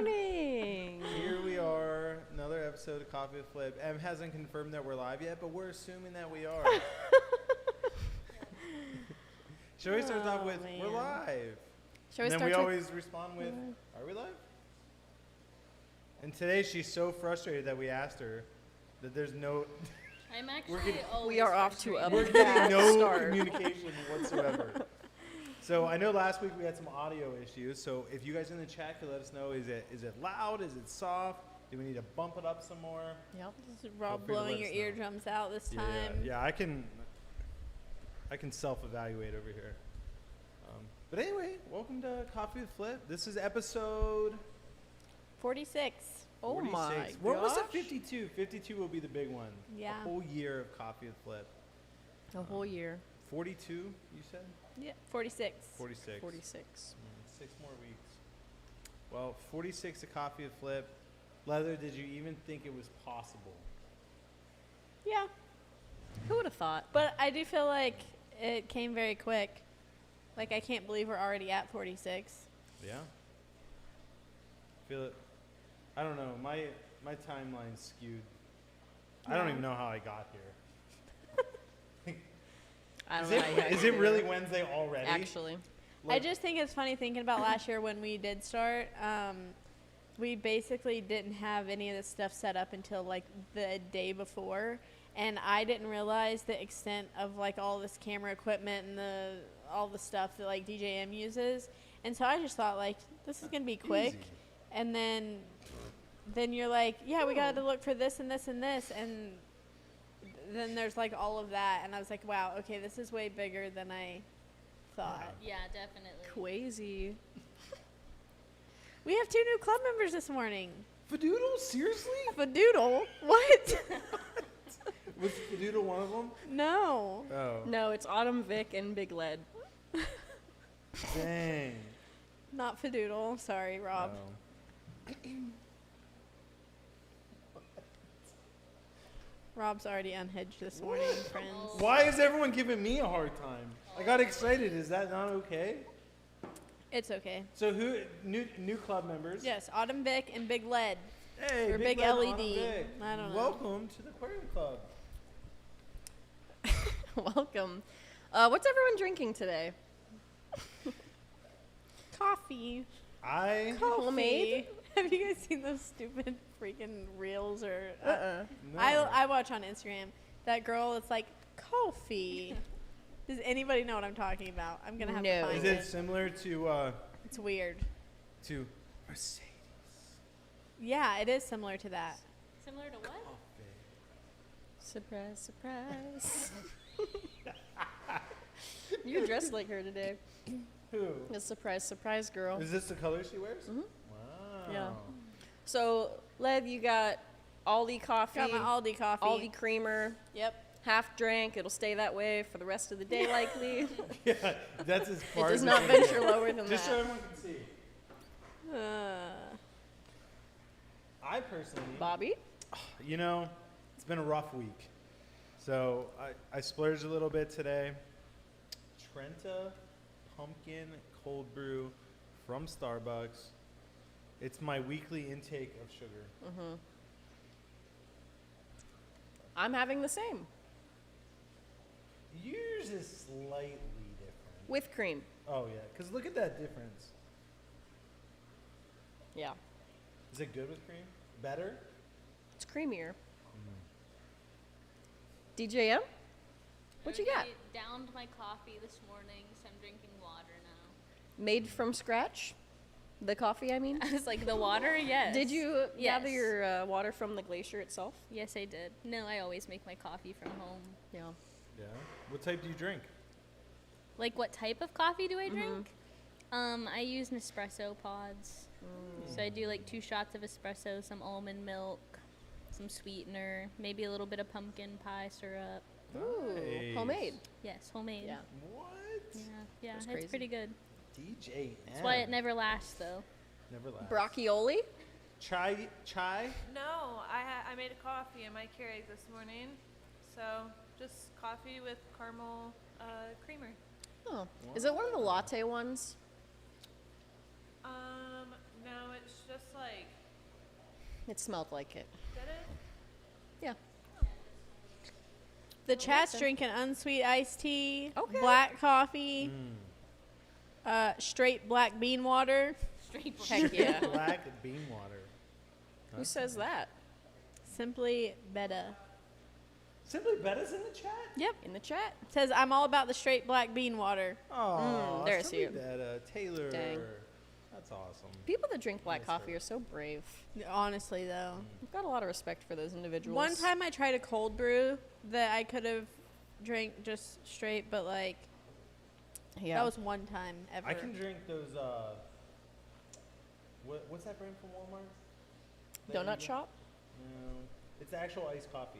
morning. Here we are, another episode of Coffee with Flip. Em hasn't confirmed that we're live yet, but we're assuming that we are. Should we start off with, we're live? And then we always respond with, are we live? And today she's so frustrated that we asked her that there's no... I'm actually we are off to a We're bad getting no start. communication whatsoever. So I know last week we had some audio issues. So if you guys in the chat could let us know, is it loud? Is it soft? Do we need to bump it up some more? Yep. This is Rob blowing your eardrums out this time. Yeah, I can self-evaluate over here. But anyway, welcome to Coffee with Flip. This is episode 46. Oh 46. my What was gosh. it? 52. 52 will be the big one. Yeah. A whole year of Coffee with Flip. A whole year. 42, you said? Yeah, 46. 46. 46. 6 more weeks. Well, 46 of Coffee with Flip. Leather, did you even think it was possible? Yeah. Who would have thought? But I do feel like it came very quick. Like, I can't believe we're already at 46. Yeah. Feel it. I don't know. My timeline's skewed. I don't even know how I got here. I don't know. Is it really Wednesday already? Actually. I just think it's funny thinking about last year when we did start. We basically didn't have any of this stuff set up until like the day before, and I didn't realize the extent of like all this camera equipment and all the stuff that like DJM uses. And so I just thought like this is gonna be quick, Easy. and then you're like, yeah, we got to look for this and this and this, and then there's like all of that, and I was like, wow, okay, this is way bigger than I thought. Yeah, definitely. Crazy. We have 2 new club members this morning. Fadoodle? Seriously? Fadoodle? What? Was Fadoodle one of them? No. Oh. No, it's Autumn, Vic, and Big Lead. Dang. Not Fadoodle. Sorry, Rob. Oh. Rob's already unhinged this morning, friends. Why is everyone giving me a hard time? I got excited. Is that not okay? It's okay. So who new club members? Yes, Autumn Vic and Big Lead. Hey, Or Big Lead, LED. Autumn Vic. I don't know. Welcome to the Aquarium Club. Welcome. What's everyone drinking today? Coffee. Homemade? Have you guys seen those stupid freaking reels or? No. I watch on Instagram that girl. It's like coffee. Does anybody know what I'm talking about? I'm gonna have to No. find Is it. it similar to It's weird. Mercedes? Yeah, it is similar to that. Similar to what? Surprise, surprise. You're dressed like her today. Who? A surprise, surprise girl. Is this the color she wears? Mhm. Wow. Yeah. So, Lev, you got Aldi coffee, Got my Aldi coffee. Aldi creamer, Yep. half drank. It'll stay that way for the rest of the day, likely. Yeah, that's as It far does as not we can venture go. lower than Just so that. everyone can see. I personally, Bobby? you know, it's been a rough week. So I splurged a little bit today. Trenta pumpkin cold brew from Starbucks. It's my weekly intake of sugar. Mm-hmm. I'm having the same. Yours is slightly different. With cream. Oh, yeah, because look at that difference. Yeah. Is it good with cream? Better? It's creamier. DJM? What you got? I downed my coffee this morning, so I'm drinking water now. Made from scratch? The coffee, I mean? I was like, the water? Yes. Did you gather Yes. your water from the glacier itself? Yes, I did. No, I always make my coffee from home. Yeah. Yeah. What type do you drink? Like, what type of coffee do I Mhm. drink? I use Nespresso pods. So I do like 2 shots of espresso, some almond milk, some sweetener, maybe a little bit of pumpkin pie syrup. Ooh, Nice. homemade. Yes, homemade. Yeah. What? Yeah, That's it's crazy. pretty good. DJ. That's why it never lasts, though. Never lasts. Brocchioli? Chai? No, I made a coffee in my Keurig this morning. So just coffee with caramel creamer. Oh. Is it one of the latte ones? No, it's just like It smelled like it. Did it? Yeah. The chat's drinking unsweet iced tea, Okay. black coffee, straight black bean water, Straight Heck yeah. Black bean water. Who says that? simply better. Simply Betta's in the chat? Yep. In the chat? Says I'm all about the straight black bean water. Oh, there I see Simply it. Betta. Taylor. Dang. That's awesome. People that drink black Yes, coffee sir. are so brave. Honestly, though. I've got a lot of respect for those individuals. One time I tried a cold brew that I could have drank just straight, but like yeah. that was one time ever. I can drink those, what's that brand from Walmart? That you Donut get? shop? No. It's actual iced coffee.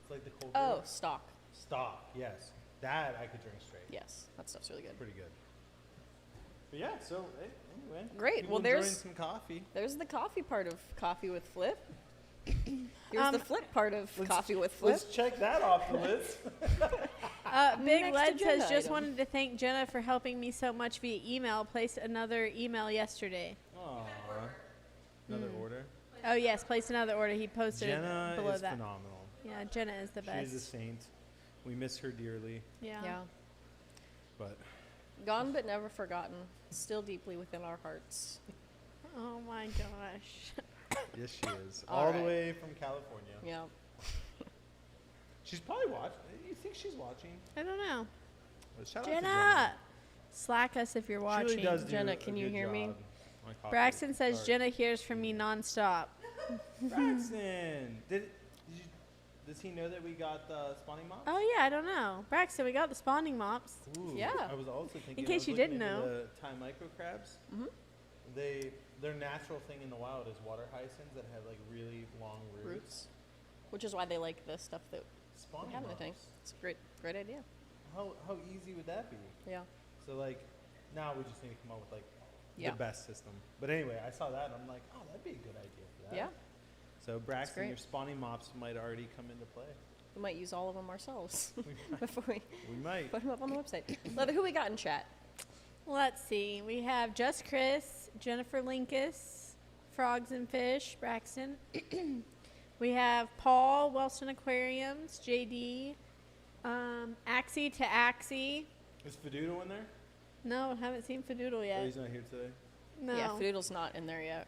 It's like the cold Oh, brew. stock. Stock, yes. That I could drink straight. Yes, that stuff's really good. Pretty good. But yeah, so anyway. Great, people well, enjoying there's- some coffee. There's the coffee part of Coffee with Flip. Here's the Um, flip part of Let's- Coffee with Flip. Let's check that off the list. Big Next Led agenda says, just item. wanted to thank Jenna for helping me so much via email. Placed another email yesterday. Aw. Another order. Oh, yes, placed another order. He posted Jenna below is that. phenomenal. Yeah, Jenna is the She is a best. saint. We miss her dearly, Yeah. Yeah. but Gone but never forgotten. Still deeply within our hearts. Oh my gosh. yes, she is. All All the right. way from California. Yeah. She's probably watching. You think she's watching? I don't know. Well, shout out to Jenna! Slack us if you're She watching. really does do Jenna, a can you good hear me? job on coffee. Braxton says Or- Jenna hears from me nonstop. Braxton, does he know that we got the spawning mops? Oh yeah, I don't know. Braxton, we got the spawning mops. Ooh, Yeah. I was also thinking. case I was you looking didn't into know. the Thai micro crabs. Mhm. Their natural thing in the wild is water hyacinths that have like really long roots. Roots. Which is why they like the stuff that Spawning we have, I mops. think. It's a great idea. How easy would that be? Yeah. So like, now we just need to come up with like Yeah. the best system. But anyway, I saw that and I'm like, oh, that'd be a good idea for that. Yeah. So Braxton, great. your spawning mops might already come into play. We might use all of them ourselves We might. before we We might. put them up on the website. Leather, who we got in chat? Let's see. We have Just Chris, Jennifer Linkus, Frogs and Fish, Braxton. We have Paul, Wellston Aquariums, JD, Axie to Axie. Is Fadudo in there? No, haven't seen Fadoodle Oh, yet. he's not here today. No. Yeah, Fadoodle's not in there yet.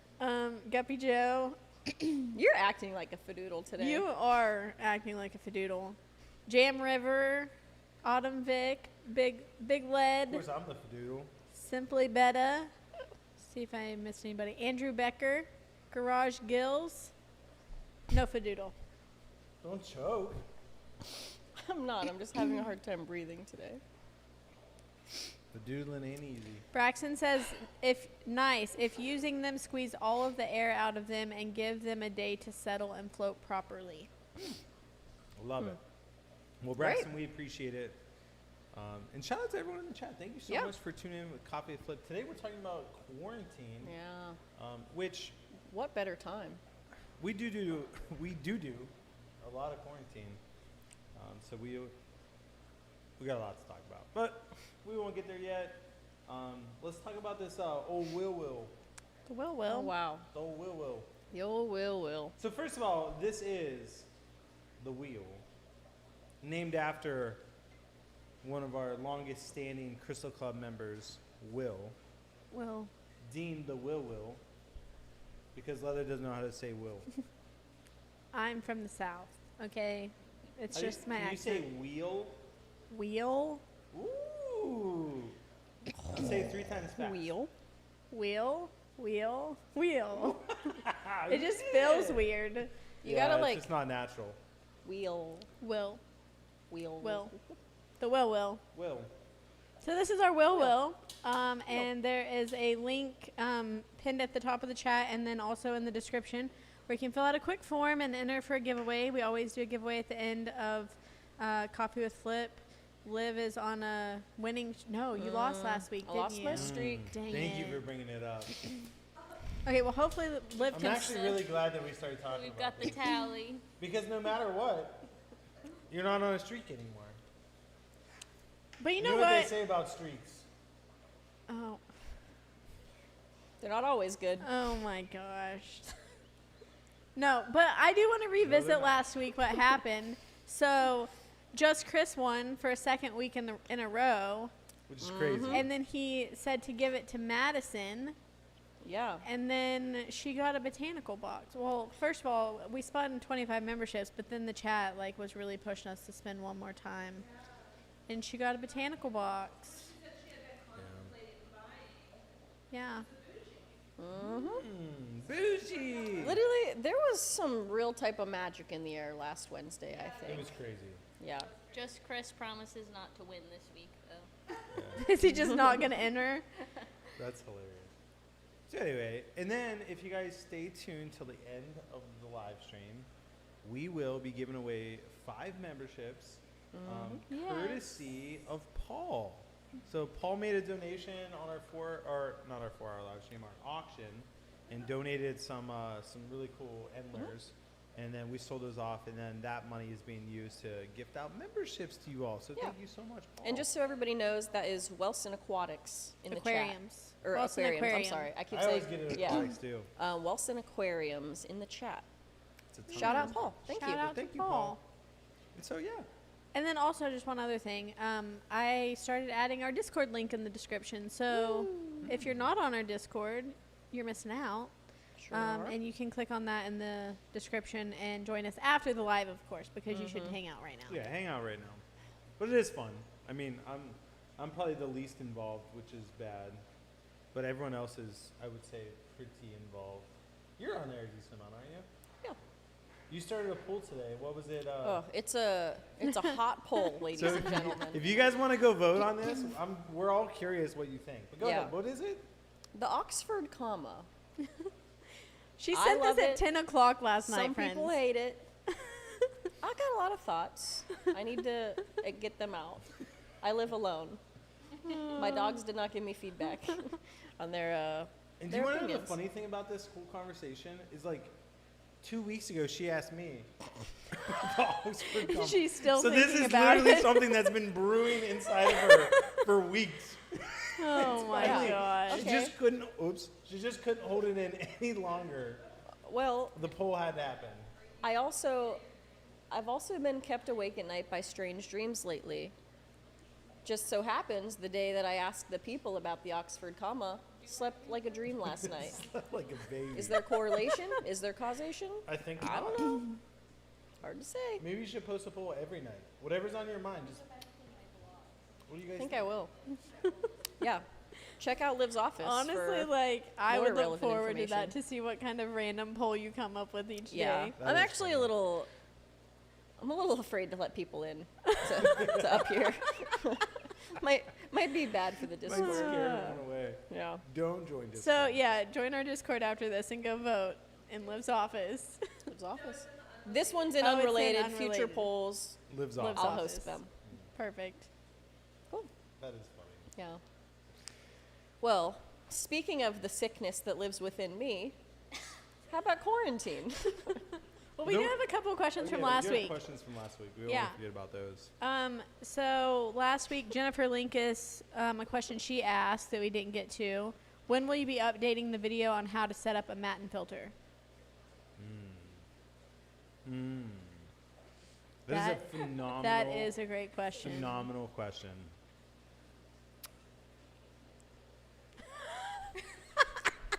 Guppy Joe. You're acting like a Fadoodle today. You are acting like a Fadoodle. Jam River, Autumn Vic, Big Of Lead, course, I'm the Fadoodle. Simply Betta. See if I missed anybody. Andrew Becker, Garage Gills. No Fadoodle. Don't choke. I'm not. I'm just having a hard time breathing today. Fadoodling ain't easy. Braxton says, if using them, squeeze all of the air out of them and give them a day to settle and float properly. Love it. Well, Great. Braxton, we appreciate it. And shout out to everyone in the chat. Thank you so Yeah. much for tuning in with Coffee with Flip. Today we're talking about quarantine, Yeah. which What better time? we do a lot of quarantine. So we got a lot to talk about, but we won't get there yet. Let's talk about this old Will. The Will Oh, Will. wow. The old Will. The old will. So first of all, this is the wheel, named after one of our longest standing Crystal Club members, Will, Will. deemed the Will, because Leather doesn't know how to say Will. I'm from the South, okay? It's How do you- just my Can you say accent. wheel? Wheel. Ooh. Say it 3 times fast. Wheel. Wheel. Wheel. Wheel. It just Yeah. feels weird. You Yeah, gotta it's like just not natural. wheel. Will. Wheel. Will. The Will Will. Will. So this is our Will. And there is a link pinned at the top of the chat and then also in the description where you can fill out a quick form and enter for a giveaway. We always do a giveaway at the end of Coffee with Flip. Liv is on a winning. No, you lost last week, I didn't lost you? my streak. Dang Thank you it. for bringing it up. Okay, well, hopefully Liv I'm can. actually really glad that we started talking We've about got the this. tally. Because no matter what, you're not on a streak anymore. But you know what what? they say about streaks? Oh, They're not always good. oh my gosh. No, but I do want to they're revisit not. last week what happened. So, just Chris won for a second week in a row, Which is crazy. and then he said to give it to Madison, Yeah. and then she got a botanical box. Well, first of all, we spun 25 memberships, but then the chat was really pushing us to spend one more time, and she got a botanical box. Yeah. Bougie. Literally, there was some real type of magic in the air last Wednesday, I It think. was crazy. Yeah. Just Chris promises not to win this week, though. Yeah. Is he just not going to enter? That's hilarious. So anyway, and then if you guys stay tuned till the end of the live stream, we will be giving away 5 memberships, Yes. courtesy of Paul. So Paul made a donation on our not our 4-hour live stream, our auction, and donated some really cool endlers. And then we sold those off, and then that money is being used to gift out memberships to you all. So Yeah. thank you so much, Paul. And just so everybody knows, that is Wellston Aquatics in the chat. Aquariums. Or Wellston aquariums, I'm Aquarium. sorry. I keep I saying, always get it yeah. aquatics too. Wellston Aquariums in the chat. It's a ton Shout of out Paul. Thank Shout you. out Thank to you, Paul. Paul. And so yeah. And then also just one other thing. I started adding our Discord link in the description. So if you're not on our Discord, you're missing out. Sure are. And you can click on that in the description and join us after the live, of course, because you should hang out right now. Yeah, hang out right now. But it is fun. I mean, I'm probably the least involved, which is bad. But everyone else is, I would say, pretty involved. You're on there a decent amount, aren't you? Yeah. You started a poll today. What was it? Oh, it's a hot poll, ladies So and gentlemen. if you guys want to go vote on this, we're all curious what you think. But go Yeah. ahead. What is it? The Oxford comma. She I sent this love at it. 10 o'clock last night, Some friends. people hate it. I got a lot of thoughts. I need to get them out. I live alone. My dogs did not give me feedback on their And do you want to know the opinions. funny thing about this whole conversation? Is like 2 weeks ago, she asked me. the Oxford comma. She's still So this thinking is about literally it. something that's been brewing inside of her for weeks. Oh my funny. gosh. She Okay. just couldn't. Oops. She just couldn't hold it in any longer. Well, The poll had to happen. I've also been kept awake at night by strange dreams lately. Just so happens the day that I asked the people about the Oxford comma, slept like a dream last night. Like a baby. Is there correlation? Is there causation? I think. I don't know. Hard to say. Maybe you should post a poll every night. Whatever's on your mind. Just. What do you I guys think I will. Yeah. Check out Liv's office. Honestly, for, I more would look relevant forward to that information. to see what kind of random poll you come up with each yeah. day. That I'm is actually funny. I'm a little afraid to let people in to up here. might be bad for the Might Discord. scare everyone away. Yeah. Don't join Discord. So, yeah, join our Discord after this and go vote in Liv's office. Liv's office. This one's in Oh, it's in unrelated. Future unrelated. polls. Lives Lives off. I'll office. host them. Perfect. Cool. That is funny. Yeah. Well, speaking of the sickness that lives within me, how about quarantine? Well, we No- do have a couple of questions from Yeah, last you had week. questions from last week. We Yeah. won't forget about those. So last week, Jennifer Linkus, a question she asked that we didn't get to. When will you be updating the video on how to set up a matin filter? This is That- a phenomenal. That is a great question. phenomenal question.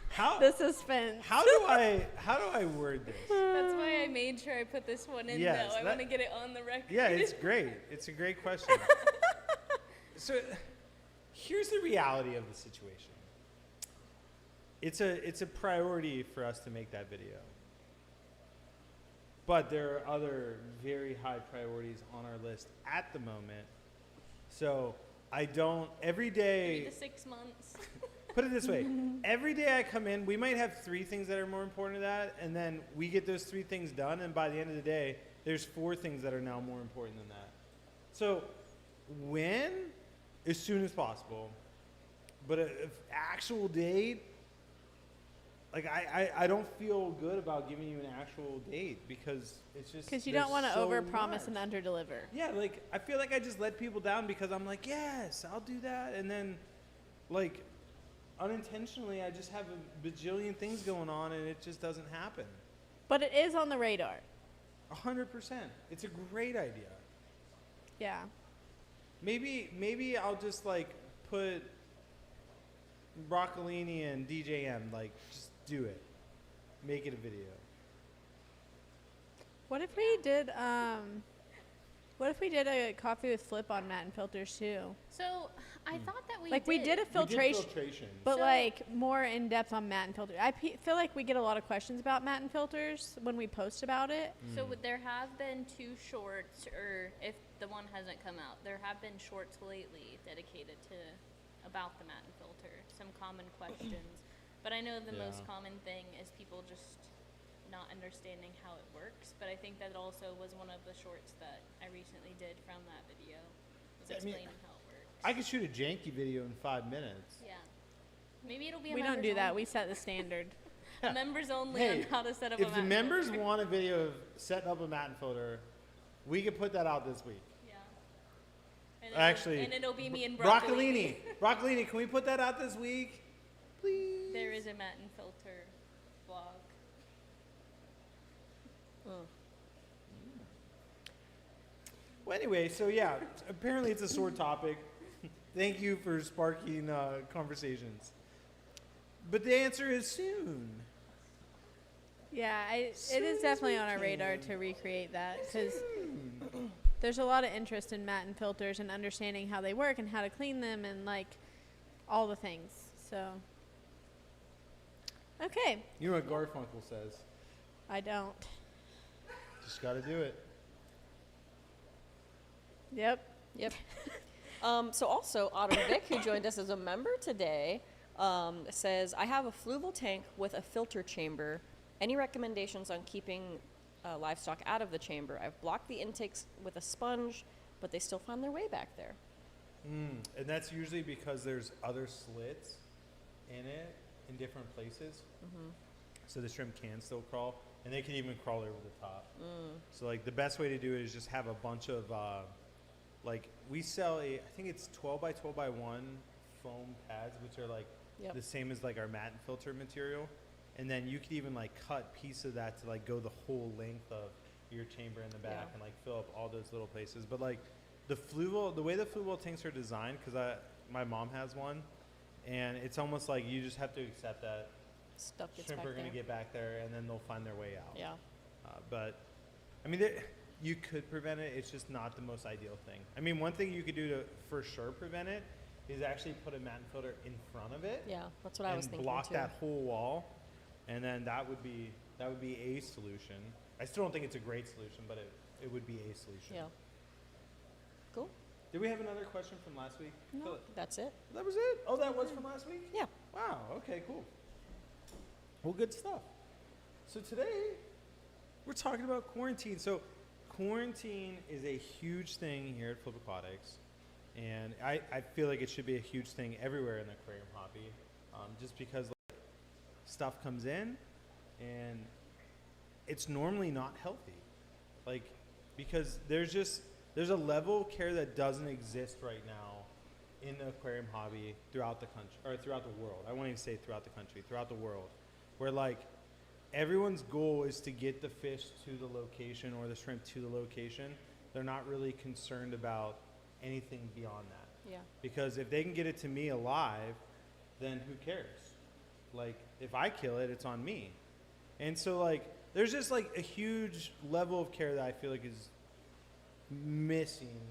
How The suspense. how do I word this? That's why I made sure I put this one in, Yes, though. I that- want to get it on the record. Yeah, it's great. It's a great question. So, here's the reality of the situation. It's a priority for us to make that video. But there are other very high priorities on our list at the moment. So, I don't every 3 day to 6 months. put it this way. Every day I come in, we might have 3 things that are more important to that, and then we get those 3 things done, and by the end of the day, there's 4 things that are now more important than that. So, when? As soon as possible. But if actual date, like I don't feel good about giving you an actual date because it's just Because you there's don't want to so overpromise and much. underdeliver. Yeah, like I feel like I just let people down because I'm like, yes, I'll do that, and then like unintentionally I just have a bajillion things going on and it just doesn't happen. But it is on the radar. 100%. It's a great idea. Yeah. Maybe I'll just like put broccolini and DJM, like just do it. Make it a video. What if we did a coffee with Flip on Matte and Filters too? So I thought that we We did a filtration, but So- like more in depth on Matte and Filters. Feel like we get a lot of questions about Matte and Filters when we post about it. So there have been 2 shorts, or if the one hasn't come out, there have been shorts lately dedicated to about the matte and filter, some common questions. But I know the most Yeah. common thing is people just not understanding how it works. But I think that also was one of the shorts that I recently did from that video, was I mean, explaining how it works. I could shoot a janky video in 5 minutes. Yeah. Maybe it'll be a We don't members do that. only- We set the standard. members only Hey, on how to set up a if matte the and members filter. want a video of setting up a matte and filter, we could put that out this week. Yeah. And Actually, it'll be me and broccolini. Broccolini, can we put that out this week? Please. There is a matte and filter vlog. Well, anyway, so yeah, apparently it's a sore topic. Thank you for sparking conversations. But the answer is soon. Yeah, it is definitely on our radar to recreate that because there's a lot of interest in matte and filters and understanding how they work and how to clean them and like all the things. So, okay, You know what Garfunkel says? I don't. Just got to do it. Yep. Yep. So also, Autumn Vic, who joined us as a member today, says, I have a fluval tank with a filter chamber. Any recommendations on keeping livestock out of the chamber? I've blocked the intakes with a sponge, but they still find their way back there. And that's usually because there's other slits in it in different places. So the shrimp can still crawl, and they can even crawl over the top. So like the best way to do it is just have a bunch of like we sell I think it's 12 by 12 by 1 foam pads, which are like Yep. the same as like our matte and filter material. And then you could even like cut piece of that to like go the whole length of your chamber in the back Yeah. and like fill up all those little places. But like the way the fluval tanks are designed, because my mom has one, and it's almost like you just have to accept that Stuff gets shrimp back are going there. to get back there, and then they'll find their way out. Yeah. But I mean, you could prevent it. It's just not the most ideal thing. I mean, one thing you could do to for sure prevent it is actually put a matte and filter in front of it. Yeah, that's what I was and thinking block too. that whole wall, and then that would be a solution. I still don't think it's a great solution, but it would be a solution. Yeah. Cool. Did we have another question from last week? No, that's it. That was it? Oh, that was from last week? Yeah. Wow, okay, cool. Well, good stuff. So today, we're talking about quarantine. So quarantine is a huge thing here at Flip Aquatics, and I feel like it should be a huge thing everywhere in the aquarium hobby, just because like, stuff comes in, and it's normally not healthy. Like, because there's a level of care that doesn't exist right now in the aquarium hobby throughout the country, or throughout the world. I won't even say throughout the country, throughout the world, where like everyone's goal is to get the fish to the location or the shrimp to the location. They're not really concerned about anything beyond that. Yeah. Because if they can get it to me alive, then who cares? Like, if I kill it, it's on me. And so like there's just like a huge level of care that I feel like is missing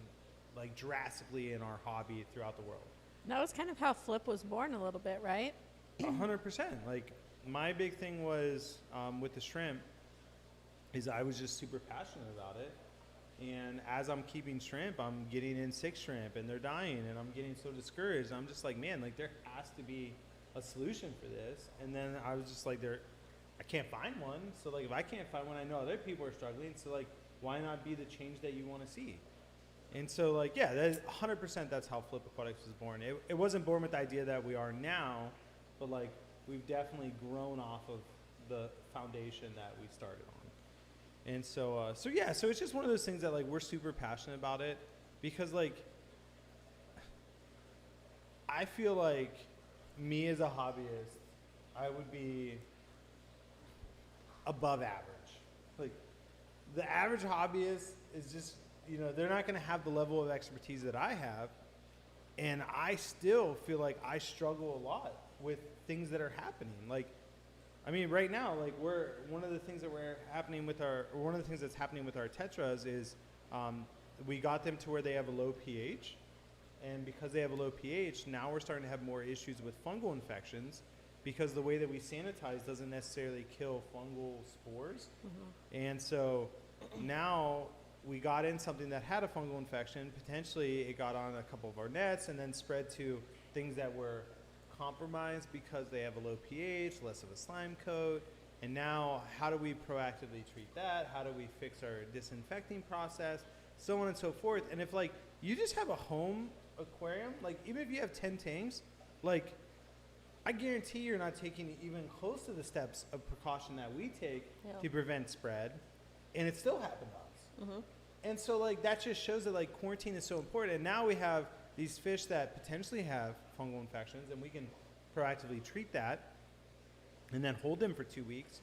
like drastically in our hobby throughout the world. That was kind of how Flip was born a little bit, right? 100%. Like my big thing was with the shrimp is I was just super passionate about it. And as I'm keeping shrimp, I'm getting in 6 shrimp and they're dying and I'm getting so discouraged. I'm just like, man, like there has to be a solution for this. And then I was just like, I can't find one. So like if I can't find one, I know other people are struggling. So like why not be the change that you want to see? And so like, yeah, that is 100% that's how Flip Aquatics was born. It wasn't born with the idea that we are now, but like we've definitely grown off of the foundation that we started on. And so, so it's just one of those things that like we're super passionate about it because like I feel like me as a hobbyist, I would be above average. Like, the average hobbyist is just, they're not going to have the level of expertise that I have. And I still feel like I struggle a lot with things that are happening. Like, I mean, right now, like one of the things that's happening with our tetras is we got them to where they have a low pH. And because they have a low pH, now we're starting to have more issues with fungal infections because the way that we sanitize doesn't necessarily kill fungal spores. And so now we got in something that had a fungal infection. Potentially it got on a couple of our nets and then spread to things that were compromised because they have a low pH, less of a slime coat. And now how do we proactively treat that? How do we fix our disinfecting process? So on and so forth. And if like you just have a home aquarium, like even if you have 10 tanks, like I guarantee you're not taking even close to the steps of precaution that we take to prevent spread, and it still happened to us. And so like that just shows that like quarantine is so important. And now we have these fish that potentially have fungal infections, and we can proactively treat that and then hold them for 2 weeks.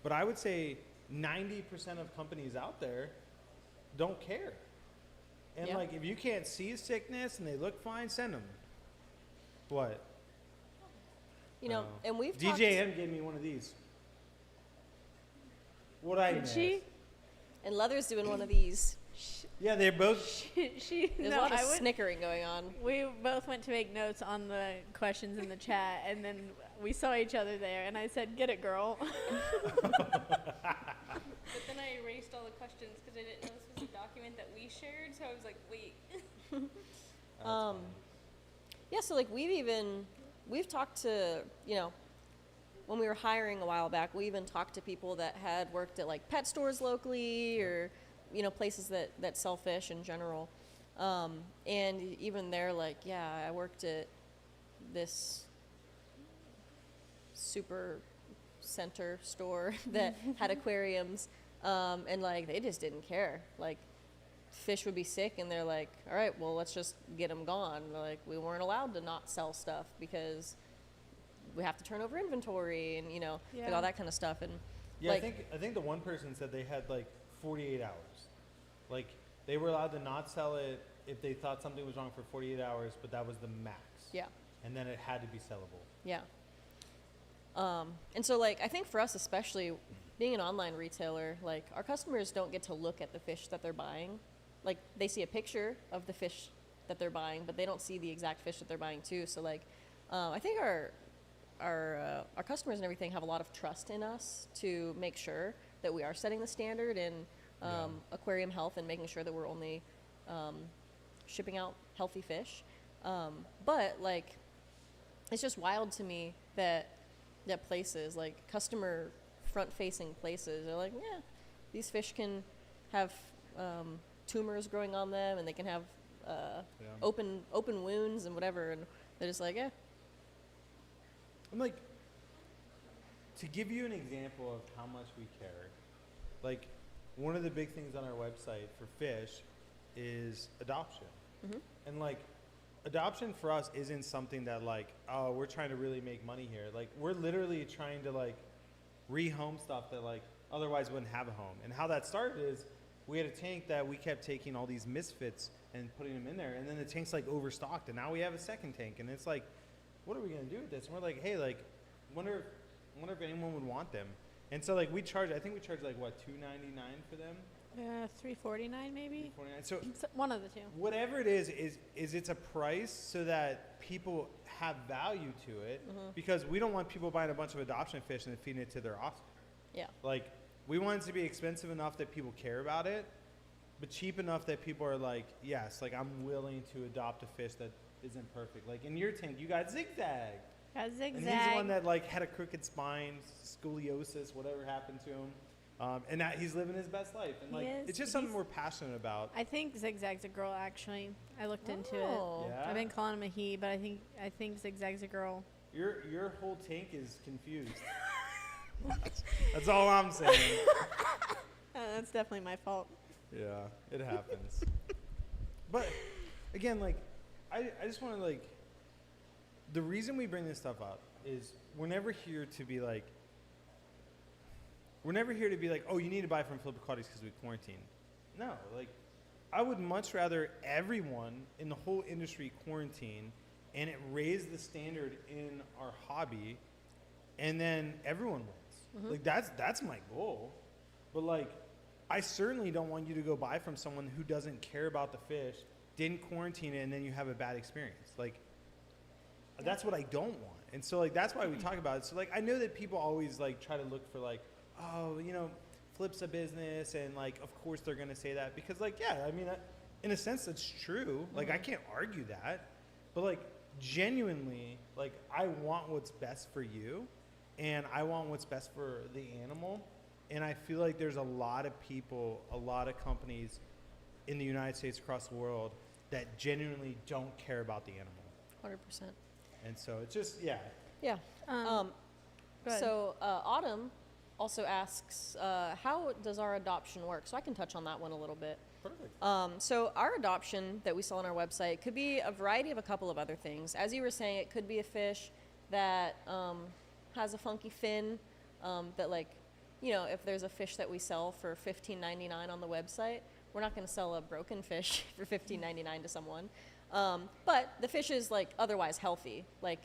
But I would say 90% of companies out there don't care. And like if you can't see a sickness and they look fine, send them. What? And we've DJM gave me one of these. What I Did she? and Leather's doing one of these. Yeah, they're both. There's a lot of snickering going on. We both went to make notes on the questions in the chat, and then we saw each other there, and I said, "Get it, girl." But then I erased all the questions because I didn't know this was a document that we shared. So I was like, wait. Yeah, so like we've talked to, when we were hiring a while back, we even talked to people that had worked at like pet stores locally or, places that sell fish in general. And even they're like, yeah, I worked at this super center store that had aquariums, and like they just didn't care. Like fish would be sick and they're like, all right, well, let's just get them gone. Like we weren't allowed to not sell stuff because we have to turn over inventory and like all that kind of stuff. And Yeah, like, I think the one person said they had like 48 hours. Like they were allowed to not sell it if they thought something was wrong for 48 hours, but that was the max. Yeah. And then it had to be sellable. Yeah. And so like I think for us especially being an online retailer, like our customers don't get to look at the fish that they're buying. Like they see a picture of the fish that they're buying, but they don't see the exact fish that they're buying too. So like I think our customers and everything have a lot of trust in us to make sure that we are setting the standard in aquarium health and making sure that we're only shipping out healthy fish. But like it's just wild to me that places like customer front facing places are like, yeah, these fish can have tumors growing on them and they can have open wounds and whatever, and they're just like, yeah. I'm like, to give you an example of how much we care, like one of the big things on our website for fish is adoption. And like adoption for us isn't something that like, oh, we're trying to really make money here. Like we're literally trying to like rehome stuff that like otherwise wouldn't have a home. And how that started is we had a tank that we kept taking all these misfits and putting them in there, and then the tank's like overstocked, and now we have a second tank, and it's like, what are we gonna do with this? And we're like, hey, like, wonder if anyone would want them. And so like I think we charge like what, $2.99 for them? $3.49 maybe. $3.49. So One of the two. whatever it is it's a price so that people have value to it, because we don't want people buying a bunch of adoption fish and then feeding it to their offspring. Yeah. Like we want it to be expensive enough that people care about it, but cheap enough that people are like, yes, like I'm willing to adopt a fish that isn't perfect. Like in your tank, you got Zigzag. Got Zigzag. And he's the one that like had a crooked spine, scoliosis, whatever happened to him. And now he's living his best life. And like, He is. it's just something we're passionate about. I think Zigzag's a girl, actually. I looked into it. Yeah. I've been calling him a he, but I think Zigzag's a girl. Your whole tank is confused. That's all I'm saying. That's definitely my fault. Yeah, it happens. But again, like, I just want to like, the reason we bring this stuff up is we're never here to be like, we're never here to be like, oh, you need to buy from Flip Aquatics because we quarantine. No, like, I would much rather everyone in the whole industry quarantine and it raise the standard in our hobby, and then everyone wins. Like, that's my goal. But like, I certainly don't want you to go buy from someone who doesn't care about the fish, didn't quarantine it, and then you have a bad experience. Like, that's what I don't want. And so like, that's why we talk about it. So like, I know that people always like try to look for like, oh, you know, Flip's a business, and like, of course they're gonna say that because like, yeah, I mean, in a sense that's true. Like, I can't argue that, but like, genuinely, like, I want what's best for you, and I want what's best for the animal. And I feel like there's a lot of people, a lot of companies in the United States, across the world, that genuinely don't care about the animal. 100%. And so it's just, yeah. Yeah. Go ahead. So Autumn also asks, how does our adoption work? So I can touch on that one a little bit. Perfect. So our adoption that we sell on our website could be a variety of a couple of other things. As you were saying, it could be a fish that has a funky fin that, like, you know, if there's a fish that we sell for $15.99 on the website, we're not going to sell a broken fish for $15.99 to someone. But the fish is like otherwise healthy. Like,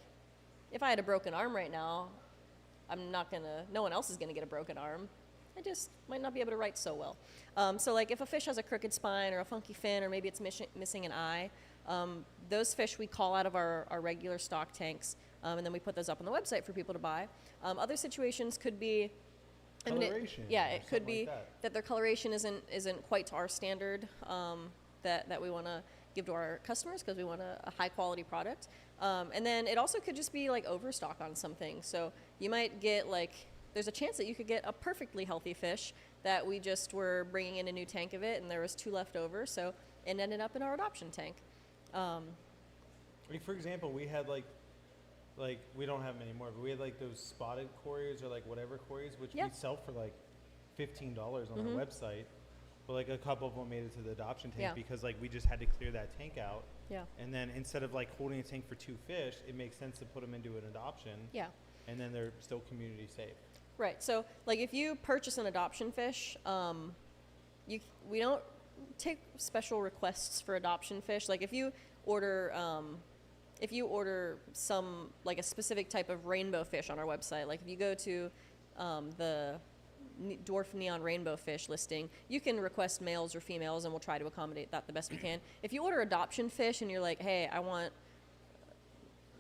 if I had a broken arm right now, no one else is gonna get a broken arm. I just might not be able to write so well. So like, if a fish has a crooked spine or a funky fin, or maybe it's missing an eye, those fish we call out of our regular stock tanks, and then we put those up on the website for people to buy. Other situations could be, Coloration. it could be like that their coloration isn't quite to our standard, that we want to give to our customers because we want a high quality product. And then it also could just be like overstock on some things. So you might get like, there's a chance that you could get a perfectly healthy fish that we just were bringing in a new tank of it, and there was 2 left over, so it ended up in our adoption tank. Like, for example, we had like we don't have them anymore, but we had like those spotted cories or like whatever cories, which Yeah. we sell for like $15 on our website. But like, a couple of them made it to the adoption tank Yeah. because like, we just had to clear that tank out. Yeah. And then instead of like holding a tank for 2 fish, it makes sense to put them into an adoption. Yeah. And then they're still community safe. Right. So, like, if you purchase an adoption fish, we don't take special requests for adoption fish. Like, if you order some, like, a specific type of rainbow fish on our website, like if you go to the dwarf neon rainbow fish listing, you can request males or females, and we'll try to accommodate that the best we can. If you order adoption fish and you're like, hey, I want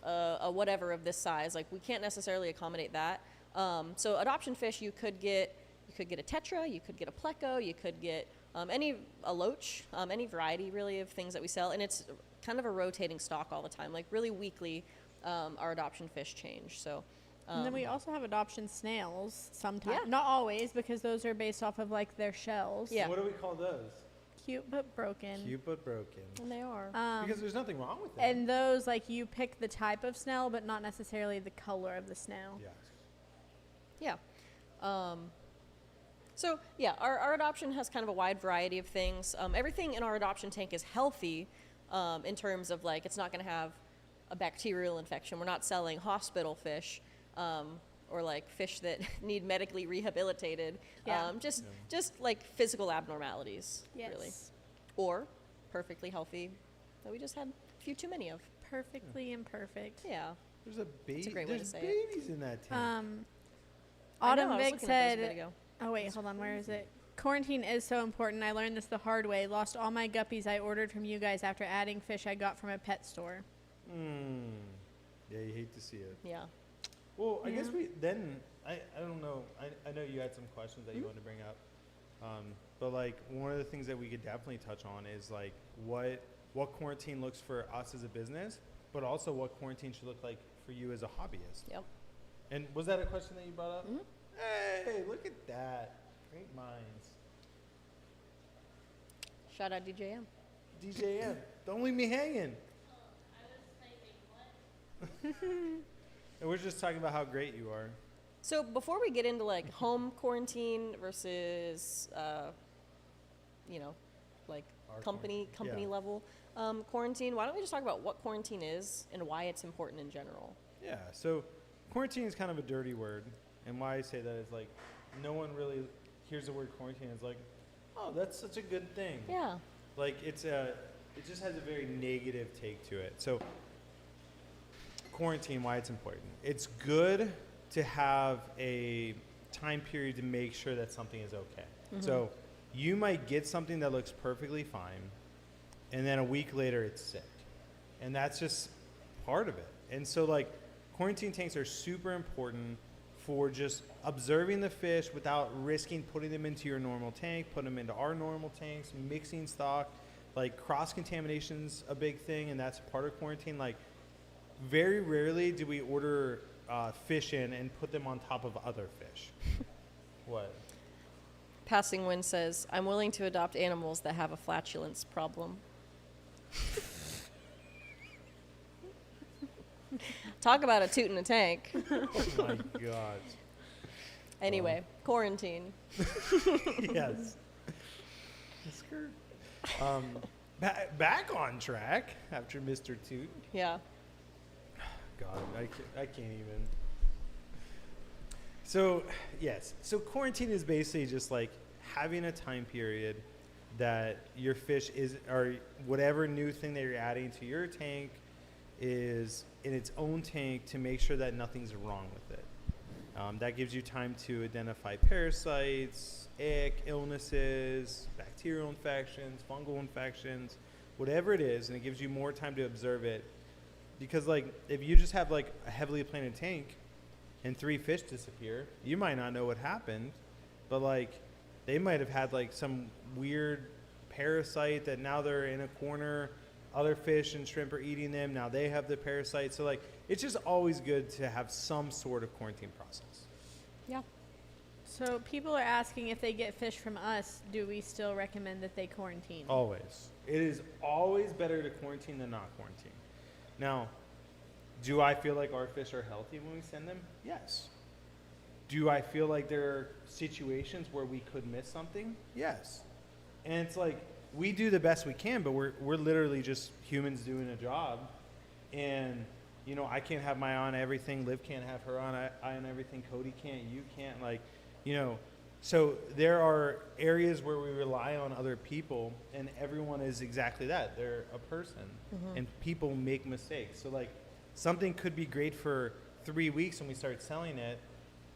a whatever of this size, like, we can't necessarily accommodate that. So adoption fish, you could get a tetra, you could get a pleco, you could get a loach, any variety really of things that we sell, and it's kind of a rotating stock all the time. Like, really weekly, our adoption fish change. So. And then we also have adoption snails sometimes. Yeah. Not always, because those are based off of like their shells. Yeah. What do we call those? Cute but broken. Cute but broken. And they are. Because there's nothing wrong with them. And those, like, you pick the type of snail, but not necessarily the color of the snail. Yeah. Yeah. So, yeah, our adoption has kind of a wide variety of things. Everything in our adoption tank is healthy, in terms of, like, it's not going to have a bacterial infection. We're not selling hospital fish, or like fish that need medically rehabilitated. Yeah. Just like physical abnormalities, Yes. really. Or perfectly healthy that we just had a few too many of. Perfectly imperfect. Yeah. There's a baby. a great way to There's say it. babies in that tank. I know, Autumn I was Vic looking at those a bit said, ago. oh wait, hold on, where is it? Quarantine is so important. I learned this the hard way. Lost all my guppies I ordered from you guys after adding fish I got from a pet store. Yeah, you hate to see it. Yeah. Well, I guess I don't know. I know you had some questions that you wanted to bring up. But like, one of the things that we could definitely touch on is like what quarantine looks for us as a business, but also what quarantine should look like for you as a hobbyist. Yep. And was that a question that you brought up? Hey, look at that. Great minds. Shout out DJM. DJM, don't leave me hanging. And we're just talking about how great you are. So before we get into like home quarantine versus, like Our company quarantine, yeah. level quarantine, why don't we just talk about what quarantine is and why it's important in general? Yeah, so quarantine is kind of a dirty word. And why I say that is like, no one really hears the word quarantine and is like, oh, that's such a good thing. Yeah. Like it just has a very negative take to it. So quarantine, why it's important. It's good to have a time period to make sure that something is okay. So you might get something that looks perfectly fine, and then a week later it's sick. And that's just part of it. And so like quarantine tanks are super important for just observing the fish without risking putting them into your normal tank, putting them into our normal tanks, mixing stock. Like cross-contamination's a big thing, and that's part of quarantine. Like very rarely do we order fish in and put them on top of other fish. What? Passing Wind says, I'm willing to adopt animals that have a flatulence problem. Talk about a toot in a tank. Oh my God. Anyway, quarantine. Yes. Skirt. Back on track after Mr. Toot. Yeah. God, I can't even. So, yes. So quarantine is basically just like having a time period that your fish is, or whatever new thing that you're adding to your tank is in its own tank to make sure that nothing's wrong with it. That gives you time to identify parasites, ick, illnesses, bacterial infections, fungal infections, whatever it is, and it gives you more time to observe it. Because like if you just have like a heavily planted tank and 3 fish disappear, you might not know what happened, but like they might have had like some weird parasite that now they're in a corner. Other fish and shrimp are eating them. Now they have the parasite. So like it's just always good to have some sort of quarantine process. Yeah. So people are asking if they get fish from us, do we still recommend that they quarantine? Always. It is always better to quarantine than not quarantine. Now, do I feel like our fish are healthy when we send them? Yes. Do I feel like there are situations where we could miss something? Yes. And it's like, we do the best we can, but we're literally just humans doing a job. And, you know, I can't have my eye on everything. Liv can't have her eye on everything. Cody can't. You can't. Like, you know, so there are areas where we rely on other people, and everyone is exactly that. They're a person, and people make mistakes. So, like, something could be great for 3 weeks and we start selling it,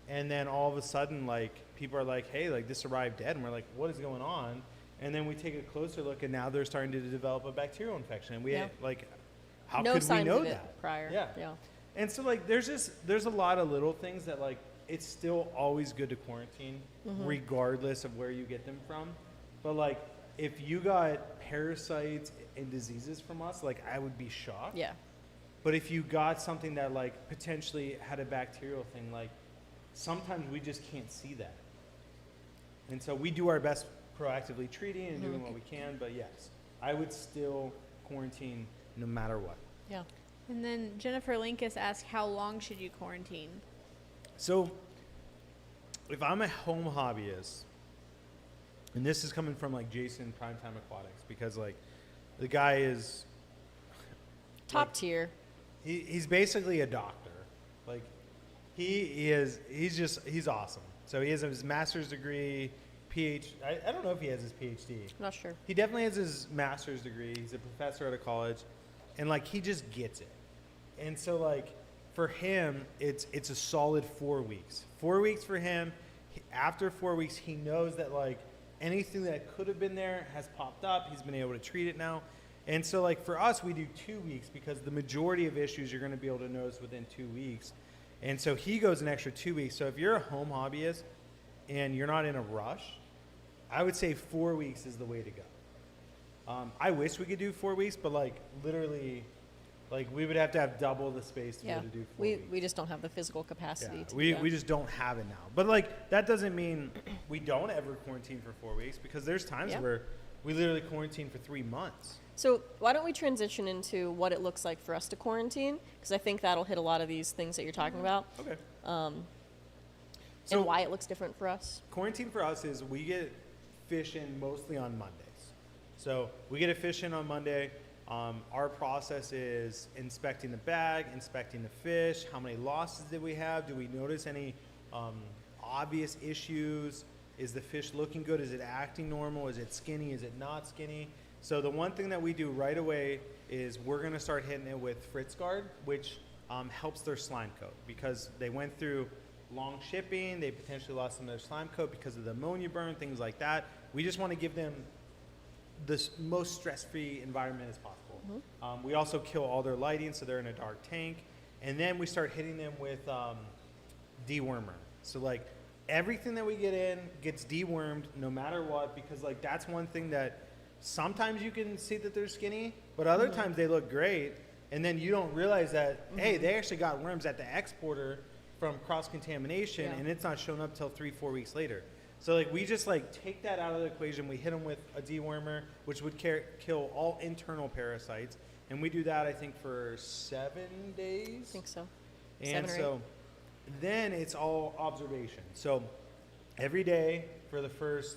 and then all of a sudden, like, people are like, hey, like, this arrived dead. And we're like, what is going on? And then we take a closer look, and now they're starting to develop a bacterial infection. And we like, how No could we signs know of it that prior. Yeah. Yeah. And so like, there's a lot of little things that like, it's still always good to quarantine, regardless of where you get them from. But like, if you got parasites and diseases from us, like I would be shocked. Yeah. But if you got something that like potentially had a bacterial thing, like sometimes we just can't see that. And so we do our best proactively treating and doing what we can, but yes, I would still quarantine no matter what. Yeah. And then Jennifer Linkus asked, how long should you quarantine? So if I'm a home hobbyist, and this is coming from like Jason Primetime Aquatics, because like the guy is Top like, tier. he's basically a doctor. Like he's awesome. So he has his master's degree, I don't know if he has his PhD. I'm not sure. He definitely has his master's degree. He's a professor at a college, and like he just gets it. And so like for him, it's a solid 4 weeks. 4 weeks for him. After 4 weeks, he knows that like anything that could have been there has popped up. He's been able to treat it now. And so like for us, we do 2 weeks because the majority of issues you're going to be able to notice within 2 weeks. And so he goes an extra 2 weeks. So if you're a home hobbyist and you're not in a rush, I would say 4 weeks is the way to go. I wish we could do 4 weeks, but like literally, like we would have to have double the space to be Yeah. able to do 4 weeks. We just don't have the physical capacity to do we that. just don't have it now. But like that doesn't mean we don't ever quarantine for 4 weeks, because there's times Yeah. where we literally quarantine for 3 months. So why don't we transition into what it looks like for us to quarantine? Because I think that'll hit a lot of these things that you're talking about, Okay. and why it looks different for us. Quarantine for us is we get fish in mostly on Mondays. So we get a fish in on Monday. Our process is inspecting the bag, inspecting the fish. How many losses did we have? Do we notice any obvious issues. Is the fish looking good? Is it acting normal? Is it skinny? Is it not skinny? So the one thing that we do right away is we're going to start hitting it with Fritz Guard, which helps their slime coat, because they went through long shipping. They potentially lost some of their slime coat because of the ammonia burn, things like that. We just want to give them the most stress-free environment as possible. We also kill all their lighting, so they're in a dark tank. And then we start hitting them with dewormer. So like everything that we get in gets dewormed no matter what, because like that's one thing that sometimes you can see that they're skinny, but other times they look great. And then you don't realize that, hey, they actually got worms at the exporter from cross-contamination, and it's not showing up till 3-4 weeks later. So like we just like take that out of the equation. We hit them with a dewormer, which would kill all internal parasites. And we do that, I think, for 7 days. I think so. And 7 or 8. so then it's all observation. So every day for the first,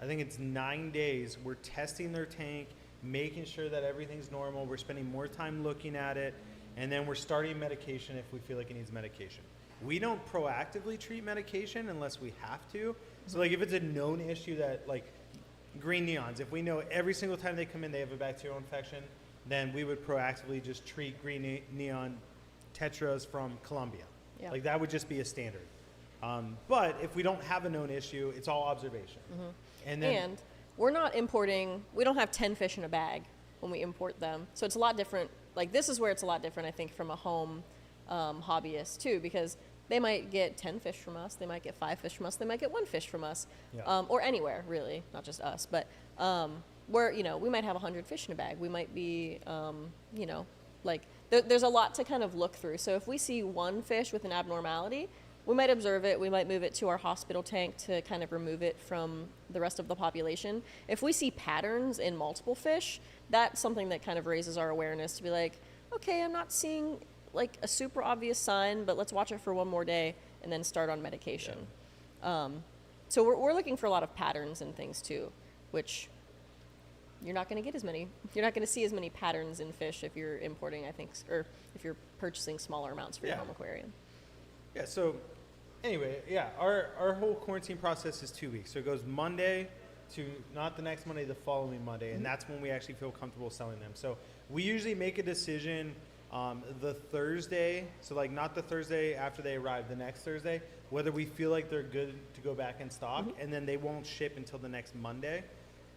I think it's 9 days, we're testing their tank, making sure that everything's normal. We're spending more time looking at it, and then we're starting medication if we feel like it needs medication. We don't proactively treat medication unless we have to. So like if it's a known issue that like green neons, if we know every single time they come in they have a bacterial infection, then we would proactively just treat green neon tetras from Colombia. Yeah. Like that would just be a standard. But if we don't have a known issue, it's all observation. And then And we're not importing, we don't have 10 fish in a bag when we import them. So it's a lot different. Like this is where it's a lot different, I think, from a home hobbyist too, because they might get 10 fish from us, they might get 5 fish from us, they might get 1 fish from us, Yeah. or anywhere really, not just us. But where, you know, we might have 100 fish in a bag. We might be, you know, like there's a lot to kind of look through. So if we see one fish with an abnormality, we might observe it. We might move it to our hospital tank to kind of remove it from the rest of the population. If we see patterns in multiple fish, that's something that kind of raises our awareness to be like, okay, I'm not seeing like a super obvious sign, but let's watch it for one more day and then start on medication. So we're looking for a lot of patterns and things too, which you're not going to get as many. You're not going to see as many patterns in fish if you're importing, I think, or if you're purchasing smaller amounts for your home aquarium. Yeah, so anyway, yeah, our whole quarantine process is 2 weeks. So it goes Monday to not the next Monday, the following Monday, and that's when we actually feel comfortable selling them. So we usually make a decision the Thursday, so like not the Thursday after they arrive, the next Thursday, whether we feel like they're good to go back in stock, and then they won't ship until the next Monday.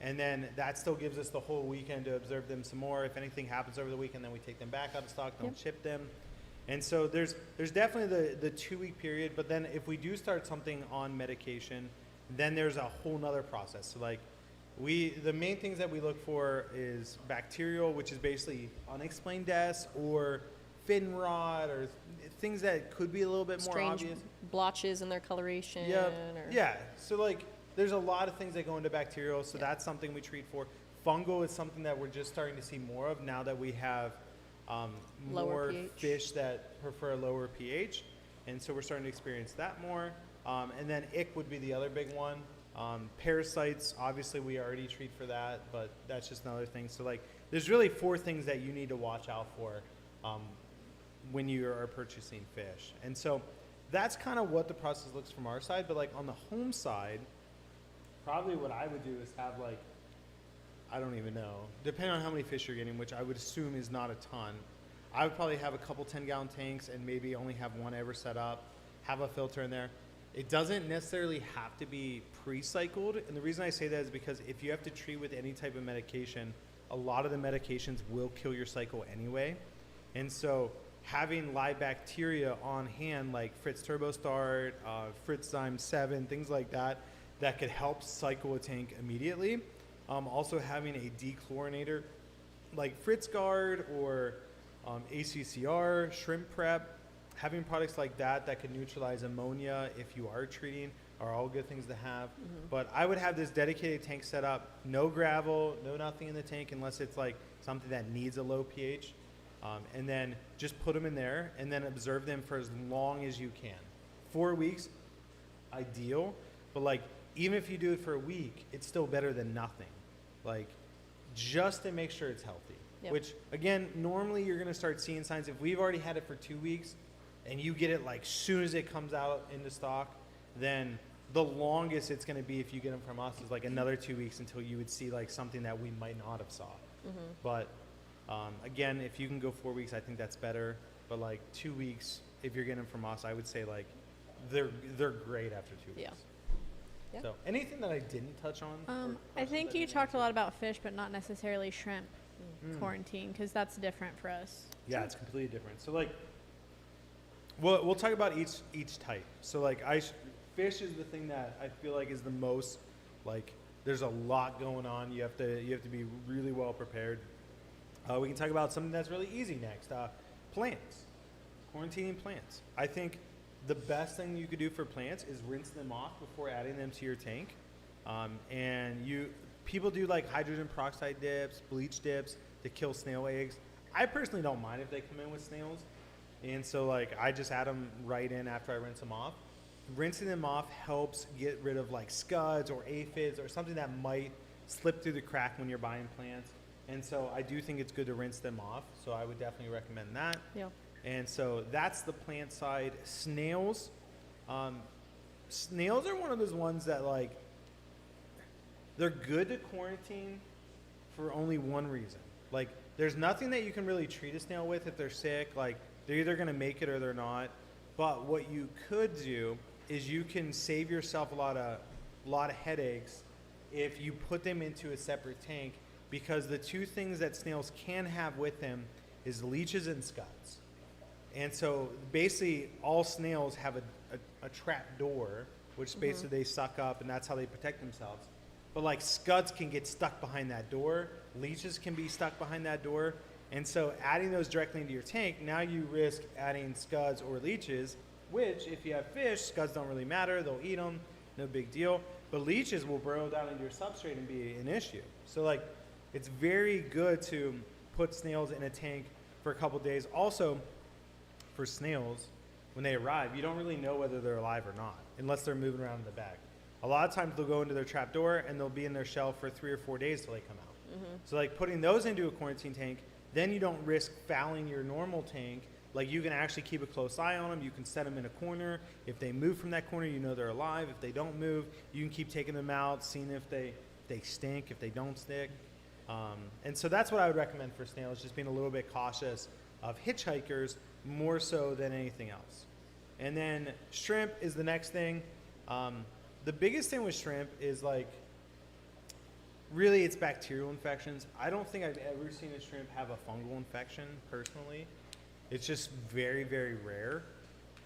And then that still gives us the whole weekend to observe them some more. If anything happens over the weekend, then we take them back out of stock, don't ship them. And so there's definitely the 2 week period, but then if we do start something on medication, then there's a whole nother process. So like the main things that we look for is bacterial, which is basically unexplained deaths, or fin rot, or things that could be a little bit more Strange obvious. blotches in their coloration. Yeah, Or yeah. So like there's a lot of things that go into bacterial, so that's something we treat for. Fungal is something that we're just starting to see more of now that we have Lower more pH. fish that prefer a lower pH, and so we're starting to experience that more. And then ick would be the other big one. Parasites, obviously we already treat for that, but that's just another thing. So like there's really 4 things that you need to watch out for when you are purchasing fish. And so that's kind of what the process looks from our side. But like on the home side, probably what I would do is have like, I don't even know, depending on how many fish you're getting, which I would assume is not a ton, I would probably have a couple 10-gallon tanks and maybe only have one ever set up, have a filter in there. It doesn't necessarily have to be pre-cycled, and the reason I say that is because if you have to treat with any type of medication, a lot of the medications will kill your cycle anyway. And so having live bacteria on hand, like Fritz Turbo Start, Fritz Zyme 7, things like that, that could help cycle a tank immediately. Also having a dechlorinator like Fritz Guard or ACCR, Shrimp Prep, having products like that that can neutralize ammonia if you are treating are all good things to have. But I would have this dedicated tank set up, no gravel, no nothing in the tank unless it's like something that needs a low pH. And then just put them in there and then observe them for as long as you can. 4 weeks, ideal, but like even if you do it for a week, it's still better than nothing. Like just to make sure it's healthy. Yep. Which again, normally you're gonna start seeing signs. If we've already had it for 2 weeks and you get it like soon as it comes out into stock, then the longest it's going to be if you get them from us is like another 2 weeks until you would see like something that we might not have saw. But again, if you can go 4 weeks, I think that's better. But like 2 weeks, if you're getting them from us, I would say like they're great after 2 weeks. Yeah. Yeah. So anything that I didn't touch on? or I questions think I you didn't talked a answer? lot about fish, but not necessarily shrimp quarantine, because that's different for us. Yeah, it's completely different. So like, we'll talk about each type. So like, fish is the thing that I feel like is the most like. There's a lot going on. You have to be really well prepared. We can talk about something that's really easy next. Plants, quarantining plants. I think the best thing you could do for plants is rinse them off before adding them to your tank. People do like hydrogen peroxide dips, bleach dips to kill snail eggs. I personally don't mind if they come in with snails. And so like I just add them right in after I rinse them off. Rinsing them off helps get rid of like scuds or aphids or something that might slip through the crack when you're buying plants. And so I do think it's good to rinse them off. So I would definitely recommend that. Yeah. And so that's the plant side. Snails. Snails are one of those ones that like, they're good to quarantine for only one reason. Like, there's nothing that you can really treat a snail with if they're sick. Like, they're either going to make it or they're not. But what you could do is you can save yourself a lot of headaches if you put them into a separate tank, because the two things that snails can have with them is leeches and scuds. And so basically all snails have a trap door, which basically they suck up, and that's how they protect themselves. But like scuds can get stuck behind that door, leeches can be stuck behind that door, and so adding those directly into your tank, now you risk adding scuds or leeches, which if you have fish, scuds don't really matter, they'll eat them, no big deal. But leeches will burrow down into your substrate and be an issue. So like, it's very good to put snails in a tank for a couple days. Also, for snails, when they arrive, you don't really know whether they're alive or not, unless they're moving around in the bag. A lot of times they'll go into their trap door and they'll be in their shell for 3 or 4 days till they come out. So like putting those into a quarantine tank, then you don't risk fouling your normal tank. Like you can actually keep a close eye on them. You can set them in a corner. If they move from that corner, you know they're alive. If they don't move, you can keep taking them out, seeing if they stink, if they don't stick. And so that's what I would recommend for snails, just being a little bit cautious of hitchhikers more so than anything else. And then shrimp is the next thing. The biggest thing with shrimp is like, really it's bacterial infections. I don't think I've ever seen a shrimp have a fungal infection personally. It's just very, very rare.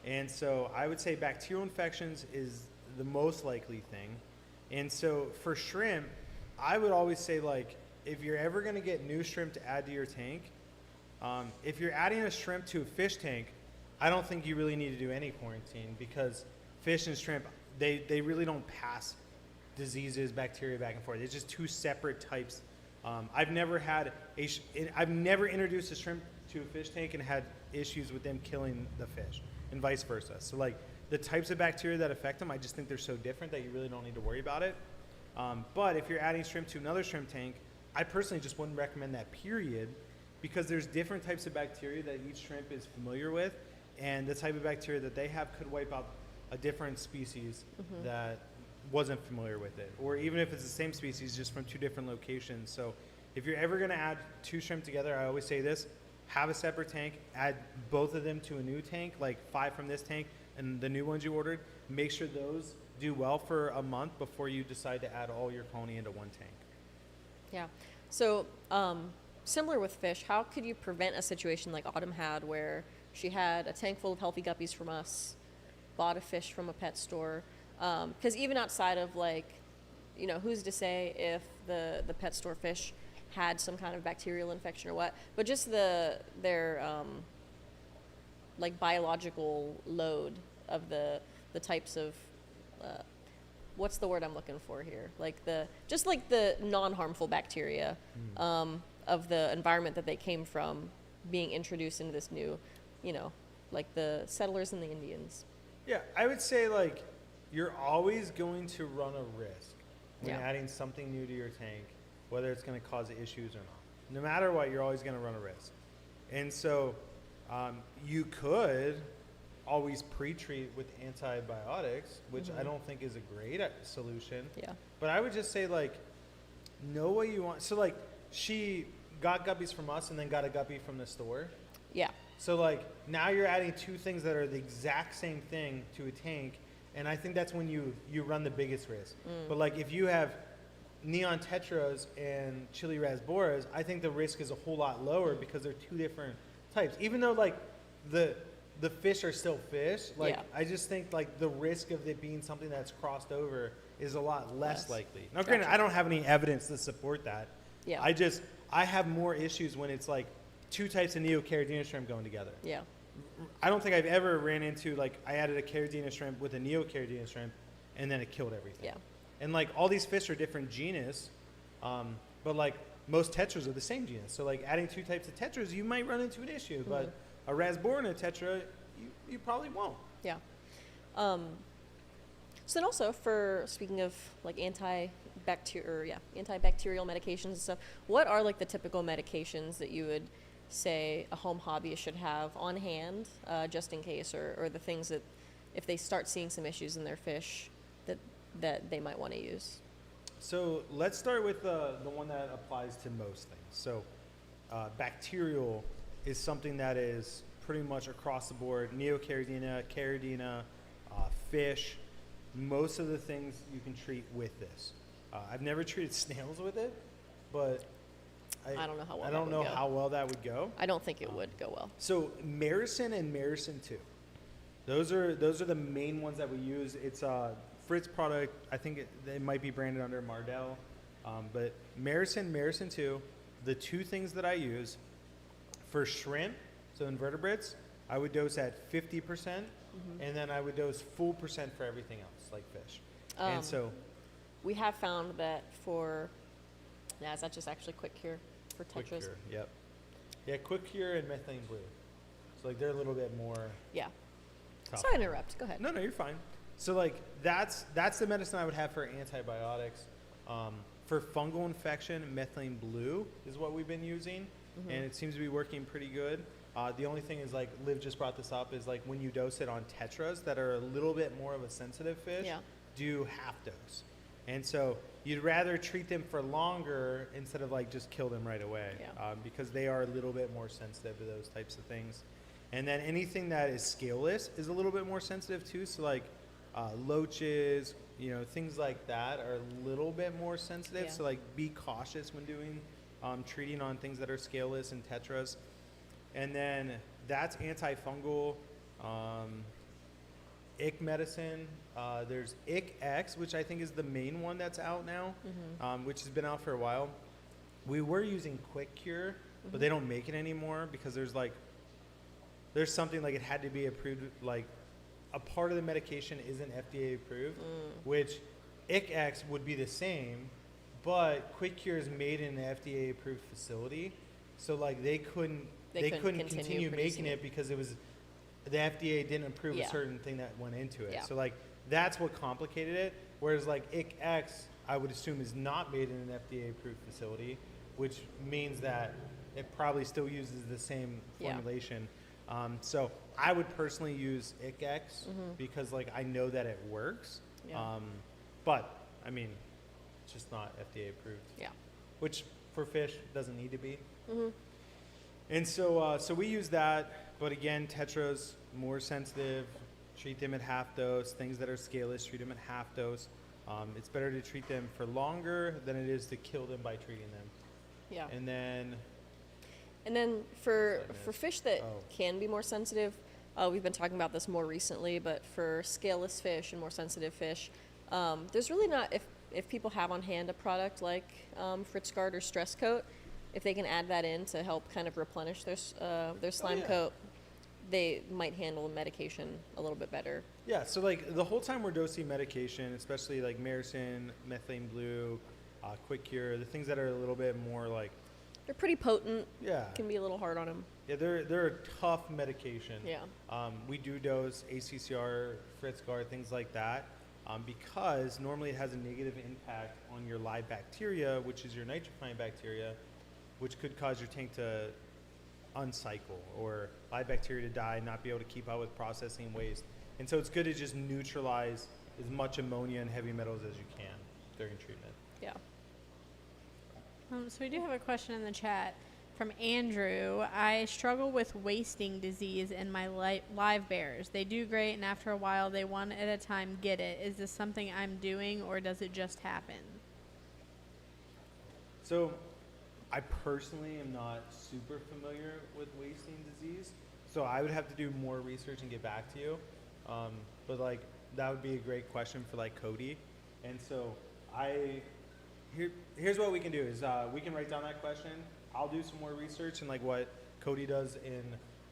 And so I would say bacterial infections is the most likely thing. And so for shrimp, I would always say like, if you're ever gonna get new shrimp to add to your tank, if you're adding a shrimp to a fish tank, I don't think you really need to do any quarantine, because fish and shrimp, they really don't pass diseases, bacteria back and forth. It's just two separate types. I've never introduced a shrimp to a fish tank and had issues with them killing the fish, and vice versa. So like the types of bacteria that affect them, I just think they're so different that you really don't need to worry about it. But if you're adding shrimp to another shrimp tank, I personally just wouldn't recommend that, period, because there's different types of bacteria that each shrimp is familiar with, and the type of bacteria that they have could wipe out a different species that wasn't familiar with it, or even if it's the same species, just from two different locations. So if you're ever going to add two shrimp together, I always say this: have a separate tank, add both of them to a new tank, like 5 from this tank and the new ones you ordered. Make sure those do well for a month before you decide to add all your colony into one tank. Yeah. So, similar with fish, how could you prevent a situation like Autumn had, where she had a tank full of healthy guppies from us, bought a fish from a pet store? Because even outside of like, you know, who's to say if the pet store fish had some kind of bacterial infection or what, but just their like biological load of the types of what's the word I'm looking for here? Like the non-harmful bacteria of the environment that they came from, being introduced into this new, you know, like the settlers and the Indians. Yeah, I would say like you're always going to run a risk when Yeah. adding something new to your tank, whether it's going to cause issues or not. No matter what, you're always going to run a risk. And so you could always pre-treat with antibiotics, which I don't think is a great solution. Yeah. But I would just say, like, know what you want. So, like, she got guppies from us and then got a guppy from the store. Yeah. So, like, now you're adding two things that are the exact same thing to a tank, and I think that's when you run the biggest risk. But, like, if you have neon tetras and chili rasboras, I think the risk is a whole lot lower because they're two different types. Even though, like, the fish are still fish, like, Yeah. I just think, like, the risk of it being something that's crossed over is a lot less likely. Now, Gotcha. granted, I don't have any evidence to support that. Yeah. I have more issues when it's, like, two types of Neocaridina shrimp going together. Yeah. I don't think I've ever ran into, like, I added a Caridina shrimp with a Neocaridina shrimp, and then it killed everything. Yeah. And, like, all these fish are different genus, but, like, most tetras are the same genus. So, like, adding two types of tetras, you might run into an issue, but a rasbora and a tetra, you probably won't. Yeah. So then also for speaking of like antibacterial medications and stuff, what are like the typical medications that you would say a home hobbyist should have on hand just in case, or the things that if they start seeing some issues in their fish that they might want to use? So let's start with the one that applies to most things. So bacterial is something that is pretty much across the board. Neocaridina, caridina, fish, most of the things you can treat with this. I've never treated snails with it, but I don't know how well I that don't would know go. how well that would go. I don't think it would go well. So Maricin and Maricin 2. Those are the main ones that we use. It's a Fritz product. I think it might be branded under Mardell. But Maricin, Maricin 2, the two things that I use for shrimp, so invertebrates, I would dose at 50%, and then I would dose full percent for everything else, like fish. And so We have found that for, is that just actually quick cure for Quick tetras? Cure, yep. Yeah, Quick Cure and Methane Blue. So like they're a little bit more Yeah. tough. Sorry to interrupt. Go ahead. No, you're fine. So like that's the medicine I would have for antibiotics. For fungal infection, methylene blue is what we've been using, and it seems to be working pretty good. The only thing is, like Liv just brought this up, is like when you dose it on tetras that are a little bit more of a sensitive fish, Yeah. do half dose. And so you'd rather treat them for longer instead of like just kill them right away, Yeah. because they are a little bit more sensitive to those types of things. And then anything that is scaleless is a little bit more sensitive too. So like loaches, things like that are a little bit more sensitive. Yeah. So like be cautious when doing treating on things that are scaleless and tetras. And then that's antifungal. Ick medicine. There's Ick X, which I think is the main one that's out now, which has been out for a while. We were using Quick Cure, but they don't make it anymore because there's something like it had to be approved, like a part of the medication isn't FDA approved, which Ick X would be the same, but Quick Cure is made in an FDA approved facility, so like they couldn't continue making it because it was the FDA didn't approve Yeah. a certain thing that went into it. Yeah. So like that's what complicated it. Whereas like Ick X, I would assume is not made in an FDA approved facility, which means that it probably still uses the same Yeah. formulation. So I would personally use Ick X because like I know that it works. Yeah. But I mean, it's just not FDA approved. Yeah. Which for fish doesn't need to be. And so we use that, but again, tetras more sensitive. Treat them at half dose. Things that are scaleless, treat them at half dose. It's better to treat them for longer than it is to kill them by treating them. Yeah. And then for Sorry, miss. fish that Oh. can be more sensitive, we've been talking about this more recently, but for scaleless fish and more sensitive fish, there's really not, if people have on hand a product like Fritz Guard or Stress Coat, if they can add that in to help kind of replenish their slime yeah. coat, they might handle medication a little bit better. yeah, so like the whole time we're dosing medication, especially like Maricin, methylene blue, Quick Cure, the things that are a little bit more like They're pretty potent. yeah, Can be a little hard on them. yeah, they're a tough medication. Yeah. We do dose ACCR, Fritz Guard, things like that, because normally it has a negative impact on your live bacteria, which is your nitrifying bacteria, which could cause your tank to uncycle or live bacteria to die, not be able to keep up with processing waste. And so it's good to just neutralize as much ammonia and heavy metals as you can during treatment. Yeah. So we do have a question in the chat from Andrew. I struggle with wasting disease in my live bears. They do great, and after a while, they one at a time get it. Is this something I'm doing, or does it just happen? So I personally am not super familiar with wasting disease, so I would have to do more research and get back to you. But like that would be a great question for like Cody. And so here's what we can do is we can write down that question. I'll do some more research and like what Cody does in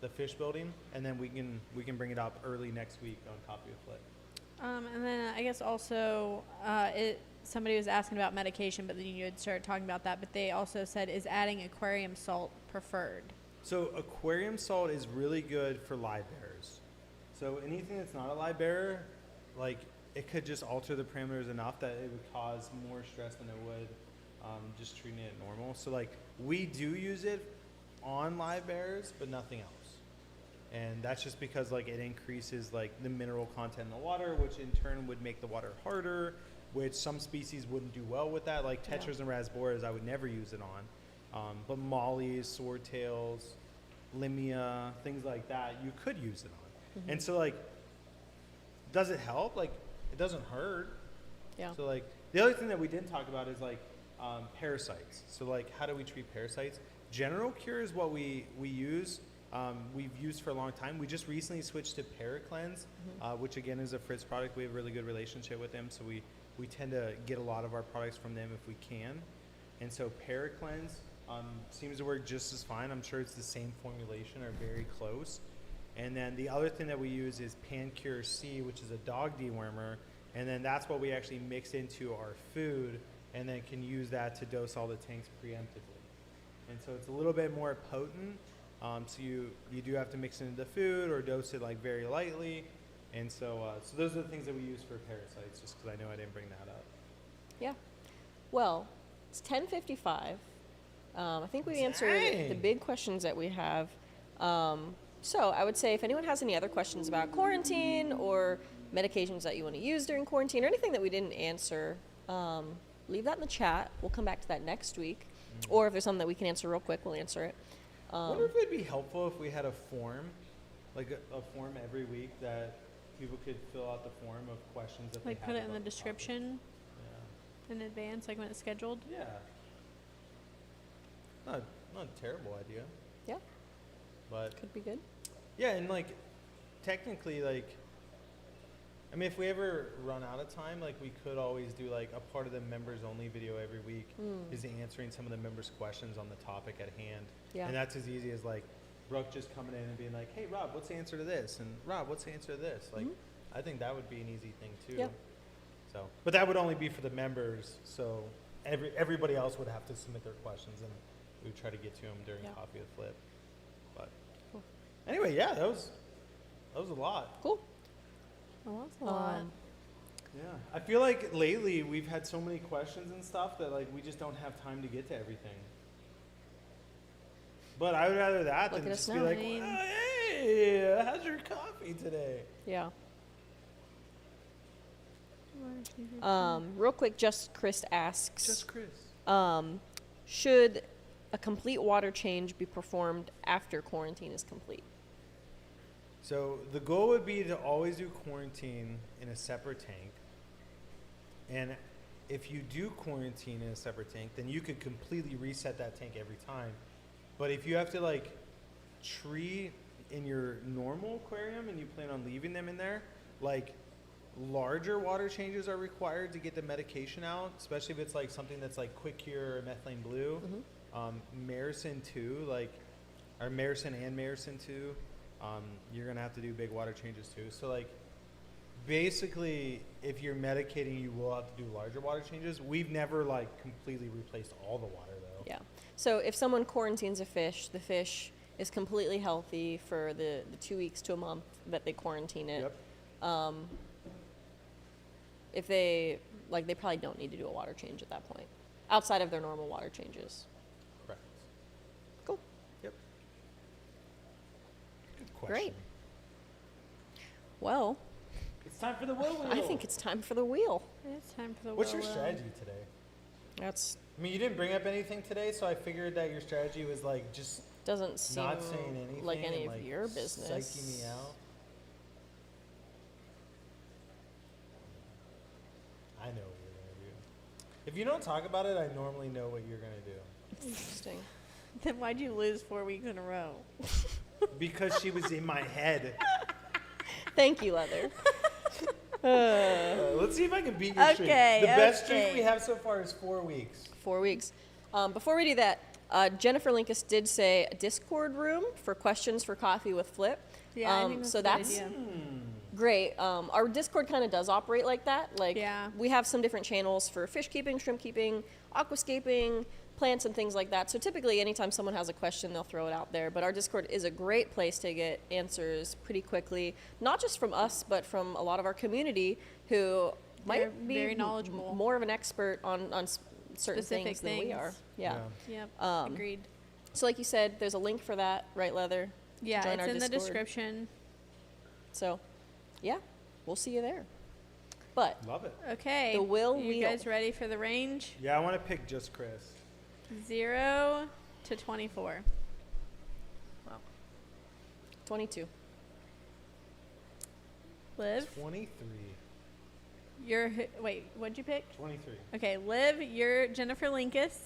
the fish building, and then we can bring it up early next week on Coffee with Flip. And then I guess also somebody was asking about medication, but then you had started talking about that. But they also said, is adding aquarium salt preferred? So aquarium salt is really good for live bearers. So anything that's not a live bearer, like it could just alter the parameters enough that it would cause more stress than it would just treating it normal. So like we do use it on live bearers, but nothing else. And that's just because like it increases like the mineral content in the water, which in turn would make the water harder, which some species wouldn't do well with that. Like tetras and rasboras, I would never use it on. But mollies, swordtails, limia, things like that, you could use it on. And so like, does it help? Like, it doesn't hurt. Yeah. So like, the other thing that we didn't talk about is like parasites. So like, how do we treat parasites? General Cure is what we use. We've used for a long time. We just recently switched to Paracleanse, which again is a Fritz product. We have a really good relationship with them, so we tend to get a lot of our products from them if we can. And so Paracleanse seems to work just as fine. I'm sure it's the same formulation or very close. And then the other thing that we use is Pancure C, which is a dog dewormer, and then that's what we actually mix into our food, and then can use that to dose all the tanks preemptively. And so it's a little bit more potent. So you do have to mix it into the food or dose it like very lightly. And so those are the things that we use for parasites, just because I know I didn't bring that up. Yeah. Well, it's 10:55. I think we answered Dang. the big questions that we have. So I would say if anyone has any other questions about quarantine or medications that you want to use during quarantine or anything that we didn't answer, leave that in the chat. We'll come back to that next week. Or if there's something that we can answer real quick, we'll answer it. I wonder if it'd be helpful if we had a form, like a form every week that people could fill out the form of questions that Like they put have it in the about the topic. description Yeah. in advance, like when it's scheduled? Yeah. Not a terrible idea, Yeah, but could be good. yeah, and like technically, like I mean, if we ever run out of time, like we could always do like a part of the members only video every week is answering some of the members' questions on the topic at hand. Yeah. And that's as easy as like Brooke just coming in and being like, "Hey Rob, what's the answer to this?" And Rob, what's the answer to this? Like, I think that would be an easy thing too. Yeah. So, but that would only be for the members. So everybody else would have to submit their questions, and we would try to get to them during Yeah. Coffee with Flip. But Cool. anyway, yeah, that was a lot. Cool. Oh, that's a lot. Yeah, I feel like lately we've had so many questions and stuff that like we just don't have time to get to everything. But I would rather that Look than at us just be now. like, I mean- "Well, hey, how's your coffee today?" Yeah. Real quick, Just Chris asks, Just Chris. should a complete water change be performed after quarantine is complete? So the goal would be to always do quarantine in a separate tank. And if you do quarantine in a separate tank, then you could completely reset that tank every time. But if you have to like treat in your normal aquarium and you plan on leaving them in there, like larger water changes are required to get the medication out, especially if it's like something that's like Quick Cure or methylene blue. Maricin 2, like, or Maricin and Maricin 2, you're gonna have to do big water changes too. So like, basically, if you're medicating, you will have to do larger water changes. We've never like completely replaced all the water though. Yeah. So if someone quarantines a fish, the fish is completely healthy for the 2 weeks to a month that they quarantine it. Yep. If they probably don't need to do a water change at that point, outside of their normal water changes. Correct. Cool. Yep. question. Great. Well, It's time for the wheel wheel. I think it's time for the wheel. It's time for the What's your wheel. strategy today? That's I mean, you didn't bring up anything today, so I figured that your strategy was like just doesn't seem not saying anything, like any and, of like, your business. psyching me out. I know what you're gonna do. If you don't talk about it, I normally know what you're gonna do. Interesting. Then why'd you lose 4 weeks in a row? Because she was in my head. Thank you, Leather. Let's see if I can beat your streak. Okay, The best streak okay. we have so far is 4 weeks. 4 weeks. Before we do that, Jennifer Linkus did say a Discord room for questions for Coffee with Flip. Yeah, I think that's so a good that's idea. great. Our Discord kind of does operate like that. Like, Yeah. we have some different channels for fish keeping, shrimp keeping, aquascaping, plants, and things like that. So typically, anytime someone has a question, they'll throw it out there. But our Discord is a great place to get answers pretty quickly, not just from us, but from a lot of our community who They're might be very knowledgeable. more of an expert on certain Specific things than we are. things. Yeah. Yep. Um, Agreed. So, like you said, there's a link for that, right, Leather? Yeah, join it's our in the Discord. description. So, yeah, we'll see you there. But Love it. Okay. The will You wheel. guys ready for the range? Yeah, I want to pick just Chris. 0 to 24. 22. Liv, 23. wait, what'd you pick? 23. Okay, Liv, you're Jennifer Linkus.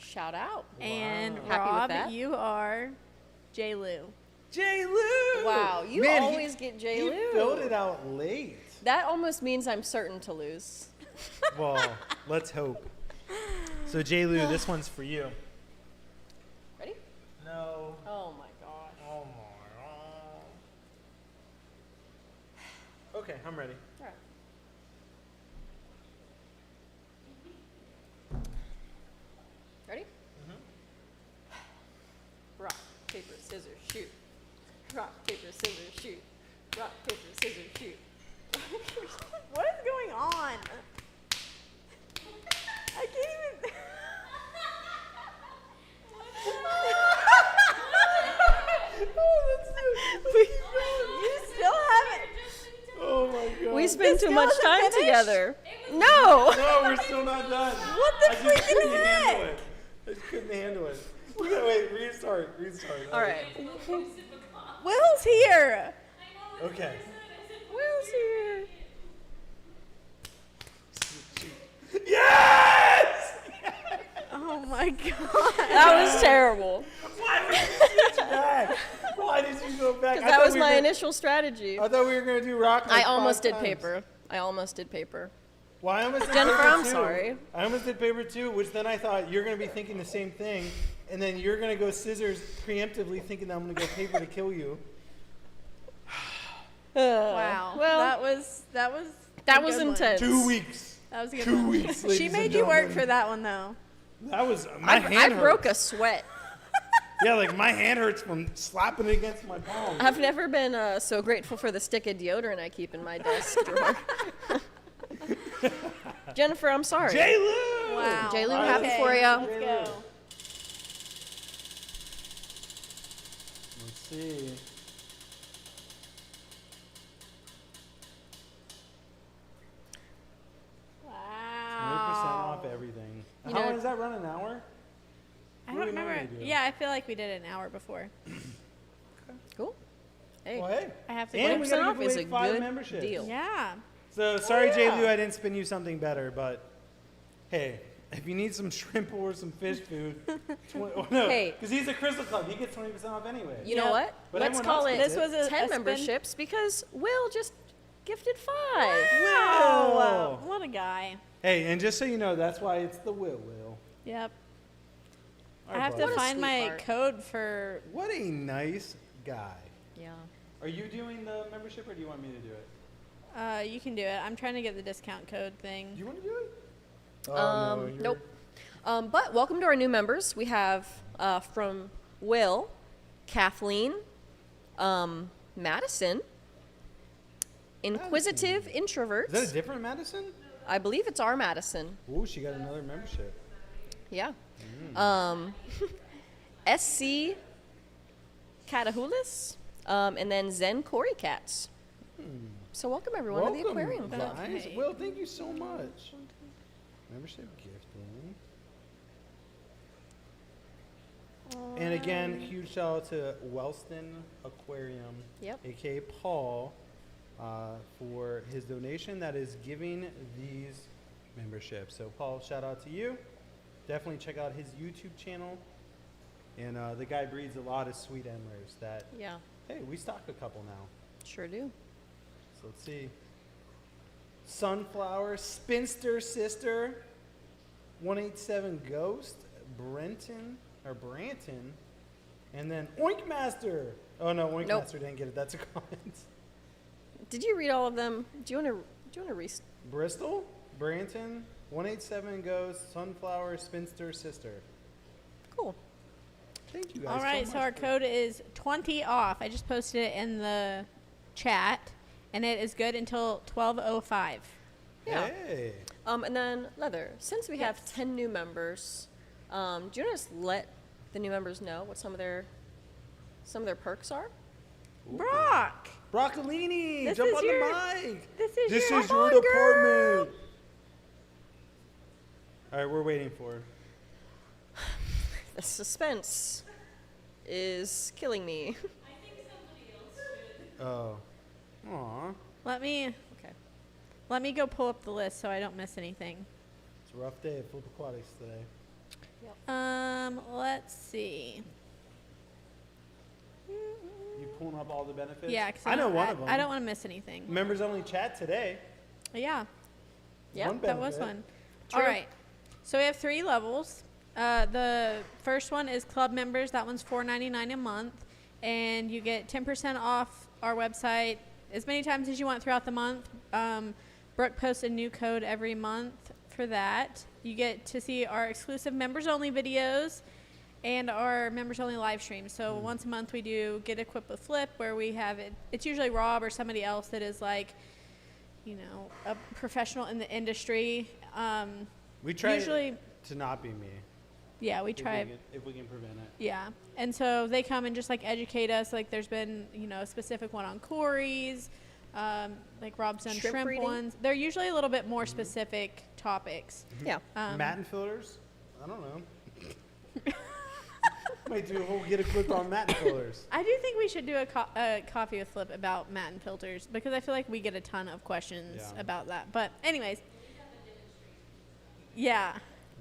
Shout out. And Happy with Rob, that? you are J. Lou. J. Lou! Wow, you Man, always get J. He Lou. filled it out late. That almost means I'm certain to lose. Well, let's hope. So, J. Lou, this one's for you. Ready? No. Oh my gosh. Oh my. Okay, I'm ready. All right. Ready? Rock, paper, scissors, shoot. Rock, paper, scissors, shoot. Rock, paper, scissors, shoot. What is going on? I can't even. You still haven't. Oh my god. We spend This too much still time isn't finished? together. No. No, we're still not done. What the I just freaking couldn't heck? handle it. I just couldn't handle it. We gotta wait, restart. All right. Will's here. Okay. Will's here. Yes! Oh my god. That was terrible. Why did you switch back? Why did you go back? Because that was my initial strategy. I thought we were gonna do rock. I like almost 5 did times. paper. I almost did paper. Well, I almost did Jennifer, paper I'm too. sorry. I almost did paper too, which then I thought you're gonna be thinking the same thing, and then you're gonna go scissors preemptively, thinking that I'm gonna go paper to kill you. Wow. Well, that was that a was good one. intense. 2 weeks. That was a good 2 one. weeks. She ladies made and you work gentlemen. for that one though. That was my I hand. broke a hurts. sweat. Yeah, like my hand hurts from slapping it against my palm. I've never been so grateful for the stick of deodorant I keep in my desk drawer. Jennifer, I'm sorry. J. Lou. Wow. J. Lou, All right, happy Okay, for ya. Let's go. Let's see. Wow. 20% off everything. You How know- long does that run? An hour? I What don't do we remember. normally do? Yeah, I feel like we did it an hour before. Cool. Hey. Well, hey. I have to And go. we 20% gotta off give is away a 5 good memberships. deal. Yeah. So sorry, J. yeah. Lou, I didn't spin you something better, but hey, if you need some shrimp or some fish food, no, Hey. because he's a Crystal Club, he gets 20% off anyway. You Yep. know what? But Let's everyone call else it gets This was a 10 spin. memberships because Will just gifted 5. Oh, Will. wow. What a guy. Hey, and just so you know, that's why it's the Will. Yep. Our I have to buddy. What a find my sweetheart. code for. What a nice guy. Yeah. Are you doing the membership or do you want me to do it? You can do it. I'm trying to get the discount code Do thing. you want to do it? Oh, no, you're- Nope. But welcome to our new members. We have from Will, Kathleen, Madison, Inquisitive Introverts. Is that a different Madison? I believe it's our Madison. Ooh, she got another membership. Yeah. SC Catahulis And then Zen Cory Cats. So welcome everyone to the Aquarium Club. Guys. Okay. Will, thank you so much. Membership gifting. And again, huge shout out to Wellston Aquarium, Yep. aka Paul, for his donation that is giving these memberships. So Paul, shout out to you. Definitely check out his YouTube channel. And the guy breeds a lot of sweet endlers that, Yeah, hey, we stock a couple now. sure do. So let's see. Sunflower, Spinster Sister, 187 Ghost, Branton, and then Oink Master. Oh no, Oink Nope. Master didn't get it. That's a comment. Did you read all of them? Do you want to read? Bristol, Branton, 187 Ghost, Sunflower, Spinster Sister. Cool. Thank you guys. All right, so so much our for- code is 20 off. I just posted it in the chat, and it is good until 12:05. Yeah. Hey. And then Leather. Since we have Yes. 10 new members, do you want to just let the new members know what some of their perks are? Ooh. Brock, Broccolini, This jump is on your- the mic. this is This your is your Come on, girl. department. All right, we're waiting for it. The suspense is killing me. Oh. Aw. let me Okay. go pull up the list so I don't miss anything. It's a rough day at Flip Aquatics today. Let's see. You pulling up all the benefits? Yeah, 'cause I know one of them. I don't want to miss anything. Members only chat today. Yeah, Yeah, One that was benefit. fun. True. All right, so we have 3 levels. The first one is club members. That one's $4.99 a month, and you get 10% off our website as many times as you want throughout the month. Brooke posts a new code every month for that. You get to see our exclusive members only videos and our members only live streams. So once a month we do Get Equipped with Flip, where we have it. It's usually Rob or somebody else that is like, a professional in the industry. We try Usually- to not be me. Yeah, we try. If we can prevent it. Yeah, and so they come and just like educate us. Like there's been a specific one on Corey's, like Rob's done Shrimp shrimp breeding? ones. They're usually a little bit more specific topics. Yeah. Matin filters? I don't know. Might do a whole Get Equipped on Matin filters. I do think we should do a coffee with Flip about Matin filters because I feel like we get a ton of questions Yeah. about that. But anyways, yeah.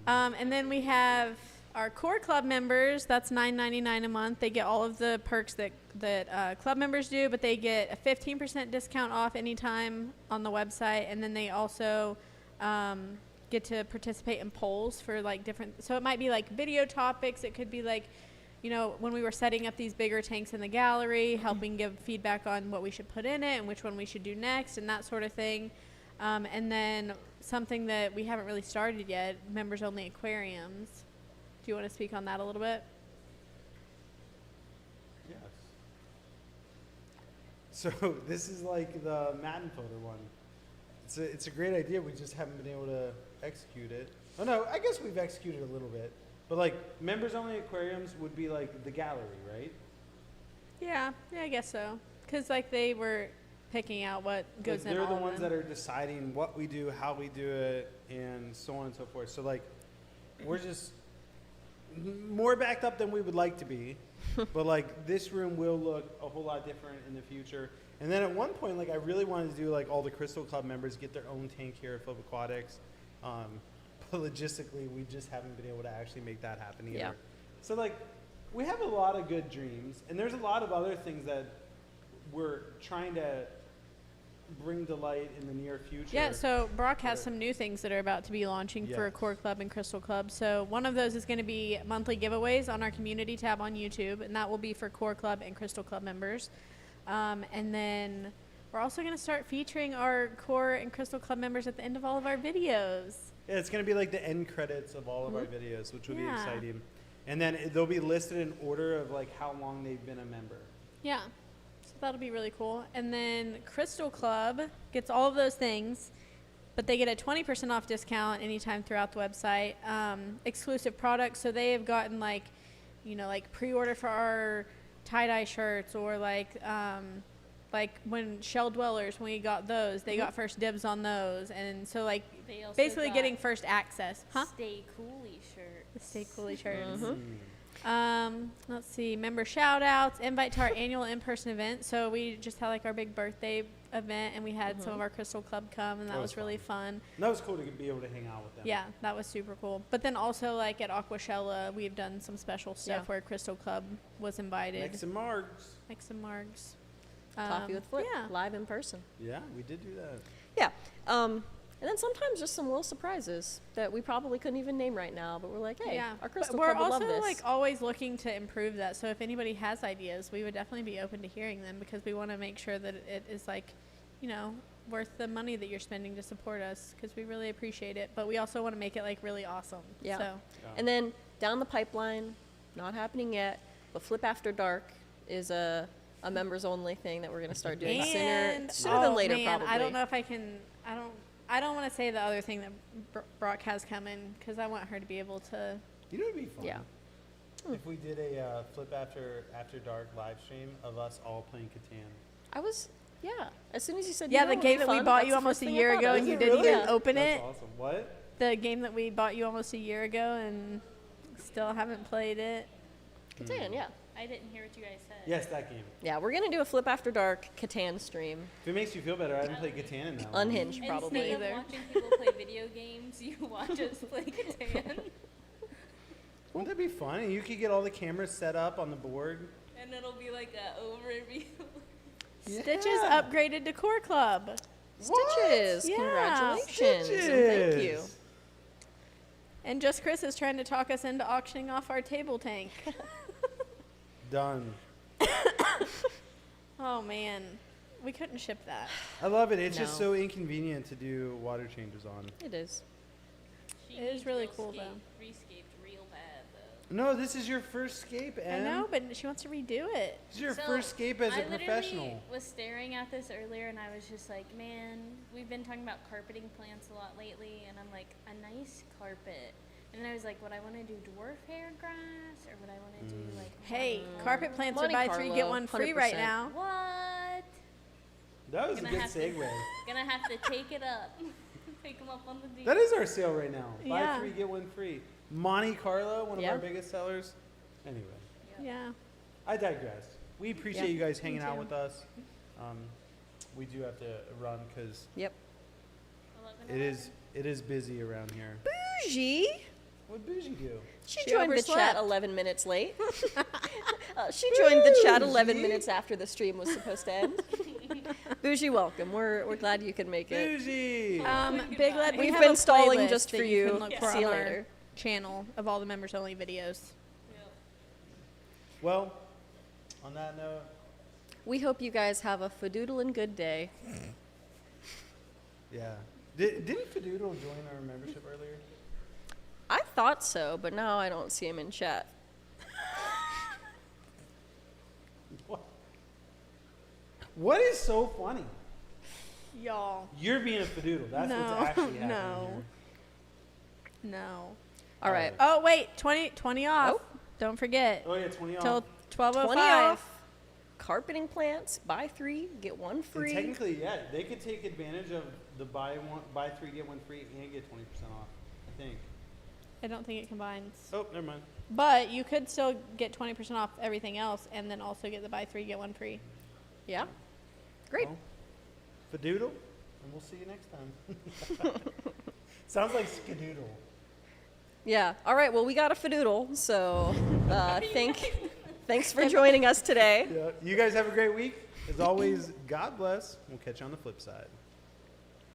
And then we have our core club members. That's $9.99 a month. They get all of the perks that club members do, but they get a 15% discount off anytime on the website. And then they also get to participate in polls for like different. So it might be like video topics. It could be like, when we were setting up these bigger tanks in the gallery, helping give feedback on what we should put in it and which one we should do next and that sort of thing. And then something that we haven't really started yet, members only aquariums. Do you want to speak on that a little bit? Yes. So this is like the Matin filter one. It's a great idea. We just haven't been able to execute it. Oh no, I guess we've executed a little bit. But like members only aquariums would be like the gallery, right? Yeah, I guess so. Because like they were picking out what goes Like, in they're all the of ones them. that are deciding what we do, how we do it, and so on and so forth. So like, we're just more backed up than we would like to be. But like, this room will look a whole lot different in the future. And then at one point, like, I really wanted to do like all the Crystal Club members get their own tank here at Flip Aquatics. But logistically, we just haven't been able to actually make that happen either. Yeah. So like, we have a lot of good dreams, and there's a lot of other things that we're trying to bring to light in the near future. Yeah, so Brock has But- some new things that are about to be launching for Yes. Core Club and Crystal Club. So one of those is going to be monthly giveaways on our community tab on YouTube, and that will be for Core Club and Crystal Club members. And then we're also going to start featuring our Core and Crystal Club members at the end of all of our videos. Yeah, it's going to be like the end credits of all of our videos, which will be Yeah. exciting. And then they'll be listed in order of like how long they've been a member. Yeah, so that'll be really cool. And then Crystal Club gets all of those things, but they get a 20% off discount anytime throughout the website. Exclusive products, so they have gotten like pre-order for our tie-dye shirts, or like when Shell Dwellers, when we got those, they got first dibs on those. And so like They also basically got getting first access. Huh? Stay Cooley shirt. The Stay Cooley shirts. Mm-hmm. Let's see, member shout outs, invite to our annual in-person event. So we just had like our big birthday event, and we had some of our Crystal Club come, and that was really fun. That was cool to be able to hang out with them. Yeah, that was super cool. But then also like at Aquashella, we've done some special stuff where Crystal Club was invited. Make some margs. Make some margs. Coffee with Flip, Yeah. live in person. Yeah, we did do that. Yeah. And then sometimes just some little surprises that we probably couldn't even name right now, but we're like, hey, Yeah, our but Crystal we're Club would love also this. like always looking to improve that. So if anybody has ideas, we would definitely be open to hearing them, because we want to make sure that it is like, you know, worth the money that you're spending to support us, because we really appreciate it. But we also want to make it like really awesome. Yeah. So And then down the pipeline, not happening yet, but Flip After Dark is a members only thing that we're going to start doing and sooner than later, man, probably. I don't know if I can. I don't want to say the other thing that Brock has coming, because I want her to be able to. You know, it'd be fun. Yeah. If we did a Flip After Dark live stream of us all playing Catan. As soon as you said, Yeah, you know, the it would game be that we fun, bought that's you the almost first a thing I year thought ago, of. and you Is it didn't really? even open That's it. awesome. What? The game that we bought you almost a year ago and still haven't played it. Catan, yeah. I didn't hear what you guys said. Yes, that game. Yeah, we're going to do a Flip After Dark Catan stream. If it makes you feel better, I haven't played Catan in that long. Unhinged, Instead probably. of either. watching people play video games, you watch us play Catan. Wouldn't that be fun? And you could get all the cameras set up on the board. And it'll be like a overview. Stitches Yeah. upgraded to Core Club. Stitches, Yeah. congratulations, and thank you. Stitches. And Just Chris is trying to talk us into auctioning off our table tank. Done. Oh man, we couldn't ship that. I love it. It's just No. so inconvenient to do water changes on. It is. She It is needs really real cool, though. Rescaped real bad though. No, this is your first scape, I Em. know, but she wants to redo it. This is your So, first scape as I a literally professional. was staring at this earlier and I was just like, man, we've been talking about carpeting plants a lot lately, and I'm like, a nice carpet. And then I was like, would I want to do dwarf hair grass, or would I want to do like Hey, carpet plants are Monte buy 3 get Carlo, 1 free right 100%. now. what? That was a Gonna good have to- segue. Gonna have to take it up. Take them up on the deal. That is our sale right now. Yeah. Buy 3, get 1 free. Monte Carlo, one of Yeah. our biggest sellers. Anyway, Yeah. I digress. We appreciate Yeah, you guys hanging out too. with us. We do have to run because Yep. it is busy around here. Bougie. What Bougie do? She She joined the chat overslept. 11 minutes late. She joined the chat 11 Bougie. minutes after the stream was supposed to end. Bougie, welcome. We're glad you could make it. Bougie! Big Led, we We've have been a stalling playlist just that for you. you. Can look for See you on our later. channel of all the members only videos. Well, on that note, We hope you guys have a fadoodle and good day. yeah. Didn't Fadoodle join our membership earlier? I thought so, but now I don't see him in chat. What is so funny? Y'all, You're being a Fadoodle. That's No, what's actually happening no. here. no. All right. Oh wait, 20 off. Oh. Don't forget. Oh yeah, 20 Till off. 12:05. 20 off. Carpeting plants, buy 3, get 1 And free. technically, yeah, they could take advantage of the buy 3 get 1 free and get 20% off. I think. I don't think it combines. Oh, never mind. But you could still get 20% off everything else, and then also get the buy 3 get 1 free. Yeah. Great. Well, Fadoodle, and we'll see you next time. Sounds like Skadoodle. Yeah. All right. Well, we got a fadoodle, so thanks for joining us today. Yeah. You guys have a great week. As always, God bless. We'll catch you on the flip side.